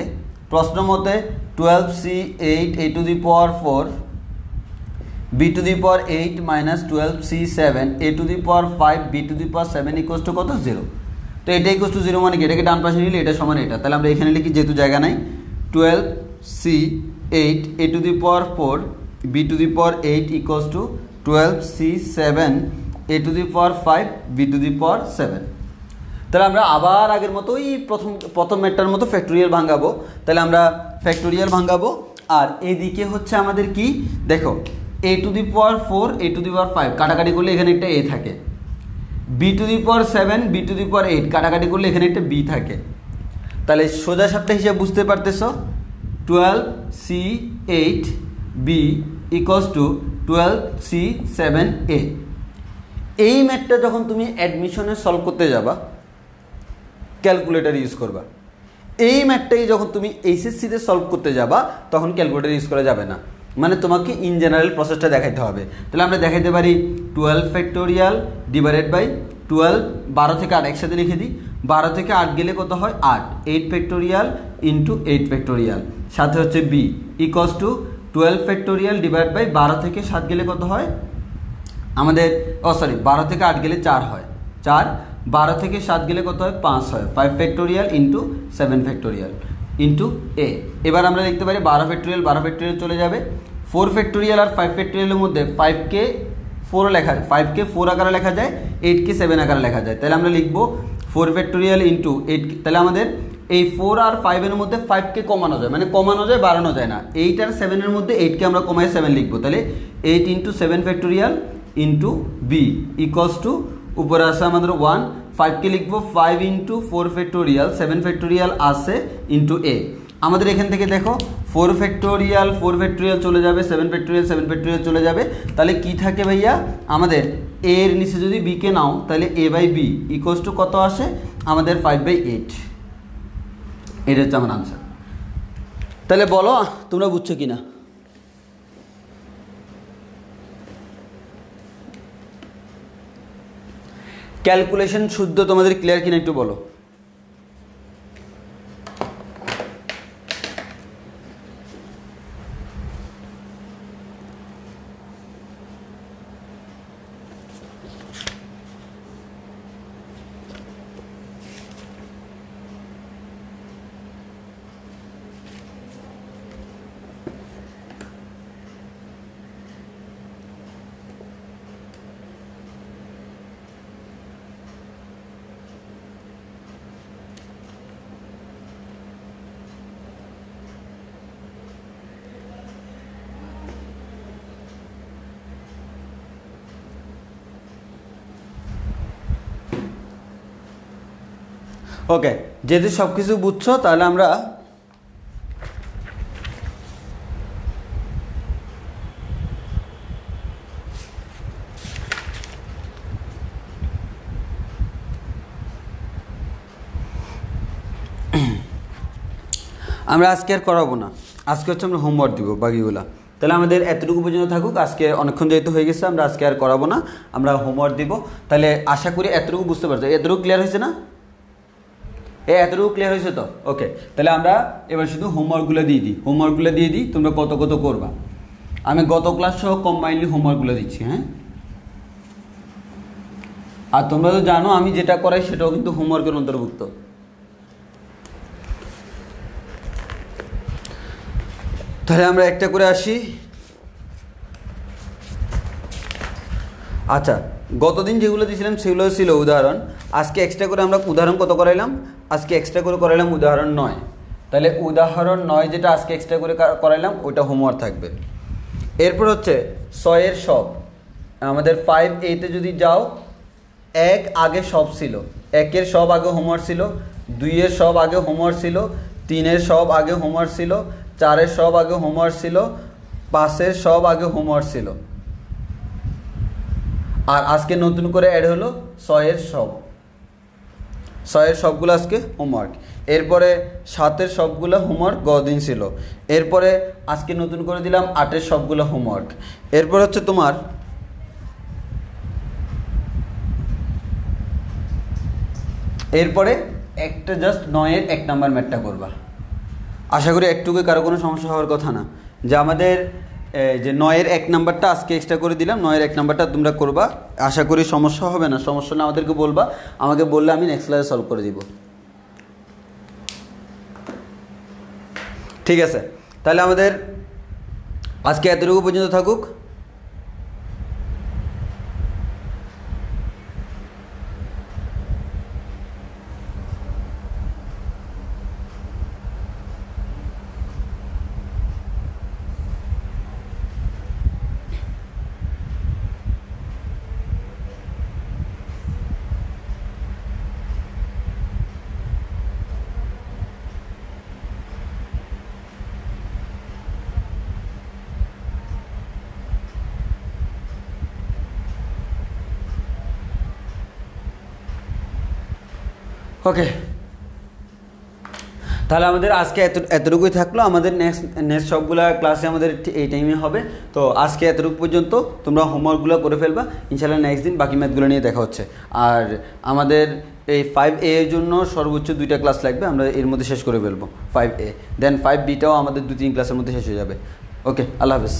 12c8 A to the power 4 B to the power 8 -12c7 A to the power 5 B to the power 7 equal to কত, 0। তো এটা ইকুয়াল টু 0 মানে কি, এটাকে ডান পাশে নিলে এটা সমান এটা। তাহলে আমরা এখানে লিখি যেহেতু জায়গা নাই, 12c8 A to the power 4 B to the power 8 ইকুয়াল টু 12c7 A to the power 5 B to the power 7। তাহলে আমরা আবার আগের মতোই প্রথম ম্যাটটার মতো ফ্যাক্টোরিয়াল ভাঙাবো। তাহলে আমরা ফ্যাক্টোরিয়াল ভাঙাবো, আর এদিকে হচ্ছে আমাদের কি দেখো, এ to the power 4 A to the power 5 কাটাকাটি করলে এখানে একটা এ থাকে, b to the power 7 b to the power 8 কাটাকাটি করলে এখানে একটা বি থাকে। তাহলে সোজা সাপটা হিসাবে বুঝতে পারতেছো, 12c8 B equals two 12c7 এ। এই ম্যাথটা যখন তুমি অ্যাডমিশনে সলভ করতে যাবা ক্যালকুলেটর ইউজ করবা। এই ম্যাথটাই যখন তুমি এইচএসসিতে সলভ করতে যাবা তখন ক্যালকুলেটর ইউজ করা যাবে না, মানে তোমাকে ইন জেনারেল প্রসেসটা দেখাইতে হবে। তাহলে আমরা দেখাইতে পারি 12 ফ্যাক্টোরিয়াল ডিভাইডেড বাই 12, 12 থেকে 8 একসাথে লিখে দিই, 12 থেকে 8 গেলে কত হয় 8, 8 ফ্যাক্টোরিয়াল ইন্টু 8 ফ্যাক্টোরিয়াল, সাথে হচ্ছে B equals to 12 factorial divide by 12 থেকে 7 গেলে কত হয় আমাদের, 12 থেকে 8 গেলে 4 হয় 4, 12 থেকে 7 গেলে কত হয় 5 হয়, 5 ফ্যাক্টোরিয়াল ইন্টু 7 ফ্যাক্টোরিয়াল ইন্টু এ। এবার আমরা লিখতে পারি 12 ফ্যাক্টোরিয়াল চলে যাবে, 4 ফ্যাক্টোরিয়াল আর 5 ফ্যাক্টোরিয়ালের মধ্যে 5কে 4 আকারে লেখা যায়, 8কে 7 আকারে লেখা যায়। তাহলে আমরা লিখবো 4 ফ্যাক্টোরিয়াল ইন্টু 8। তাহলে আমাদের এই 4 আর 5 এর মধ্যে 5কে কমানো যায়, মানে কমানো যায় বাড়ানো যায় না। 8 আর 7 এর মধ্যে 8কে আমরা কমায় 7 লিখবো। তাহলে 8 into 7 factorial into B equals to, উপরে আসে আমাদের 1, 5কে লিখবো 5 ইন্টু 4 ফ্যাক্টোরিয়াল 7 ফ্যাক্টোরিয়াল আসে ইন্টু এ। আমাদের এখান থেকে দেখো 4 ফ্যাক্টোরিয়াল চলে যাবে, 7 ফ্যাক্টোরিয়াল চলে যাবে। তাহলে কি থাকে ভাইয়া, আমাদের এ এর নিচে যদি বি কে নাও তাহলে এ বাই বি ইকুয়ালস টু কত আসে আমাদের 5/8। এটা হচ্ছে আমার আনসার। তাহলে বলো তোমরা বুঝছো কিনা। ক্যালকুলেশন শুদ্ধ তোমাদের ক্লিয়ার কিনা একটু বলো। ওকে, যেহেতু সব কিছু বুঝছো তাহলে আমরা আজকে আর করাবো না, আজকে হচ্ছে আমরা হোমওয়ার্ক দিব বাকিগুলা। তাহলে আমাদের এতটুকু পর্যন্ত থাকুক, আজকে অনেকক্ষণ যেহেতু হয়ে গেছে আমরা আজকে আর করাবো না, আমরা হোমওয়ার্ক দিব। তাহলে আশা করি এতটুকু বুঝতে পারছো, এতটুকু ক্লিয়ার হয়েছে না? এতটুকু ক্লিয়ার হয়েছে তো? ওকে, তাহলে আমরা এবার শুধু হোমওয়ার্কগুলো দিয়ে দিই, তোমরা কত কত করবা। আমি গত ক্লাস সহ কম্বাইনলি হোমওয়ার্কগুলো দিচ্ছি, হ্যাঁ। আর তোমরা তো জানো আমি যেটা করাই সেটাও কিন্তু হোমওয়ার্কের অন্তর্ভুক্ত। তাহলে আমরা একটা করে আসি। আচ্ছা, গতদিন যেগুলো দিয়েছিলাম সেগুলো ছিল উদাহরণ। আজকে এক্সট্রা করে আমরা উদাহরণ কত করাইলাম? আজকে এক্সট্রা করে করাইলাম উদাহরণ 9। তাহলে উদাহরণ 9 যেটা আজকে এক্সট্রা করে করাইলাম ওইটা হোমওয়ার্ক থাকবে। এরপর হচ্ছে 6 এর সব। আমাদের 5A-তে যদি যাও, 1 আগে সব ছিল, 1-এর সব আগে হোমওয়ার্ক ছিল, 2-এর সব আগে হোমওয়ার্ক ছিল, 3-এর সব আগে হোমওয়ার্ক ছিল, 4-এর সব আগে হোমওয়ার্ক ছিল, 5-এর সব আগে হোমওয়ার্ক ছিল। আর আজকে নতুন করে অ্যাড হলো 6-এর সব। 6-এর সবগুলো আজকে হোমওয়ার্ক। এরপরে 7-এর সবগুলো হোমওয়ার্ক গতদিন ছিল। এরপরে আজকে নতুন করে দিলাম 8-এর সবগুলো হোমওয়ার্ক। এরপর হচ্ছে তোমার এরপরে একটা জাস্ট 9-এর 1 নাম্বার ম্যাথটা করবা। আশা করি একটুকু কারো কোনো সমস্যা হওয়ার কথা না। যে আমাদের যে 9-এর 1 নাম্বারটা আজকে এক্সট্রা করে দিলাম, 9-এর 1 নাম্বারটা তোমরা করবা। আশা করি সমস্যা হবে না। সমস্যা না আমাদেরকে বলবা, আমাকে বললে আমি নেক্সট ক্লাসে সলভ করে দিব। ঠিক আছে, তাহলে আমাদের আজকে এতটুকু পর্যন্ত থাকুক। ওকে, তাহলে আমাদের আজকে এতটুকুই থাকলো। আমাদের নেক্সট সবগুলো ক্লাসে আমাদের এই টাইমে হবে। তো আজকে এতটুকু পর্যন্ত, তোমরা হোমওয়ার্কগুলো করে ফেলবা। ইনশাআল্লাহ নেক্সট দিন বাকি ম্যাথগুলো নিয়ে দেখা হচ্ছে। আর আমাদের এই 5A এর জন্য সর্বোচ্চ 2টা ক্লাস লাগবে, আমরা এর মধ্যে শেষ করে ফেলবো 5A। দেন 5Bটাও আমাদের 2-3 ক্লাসের মধ্যে শেষ হয়ে যাবে। ওকে, আল্লাহ হাফেজ।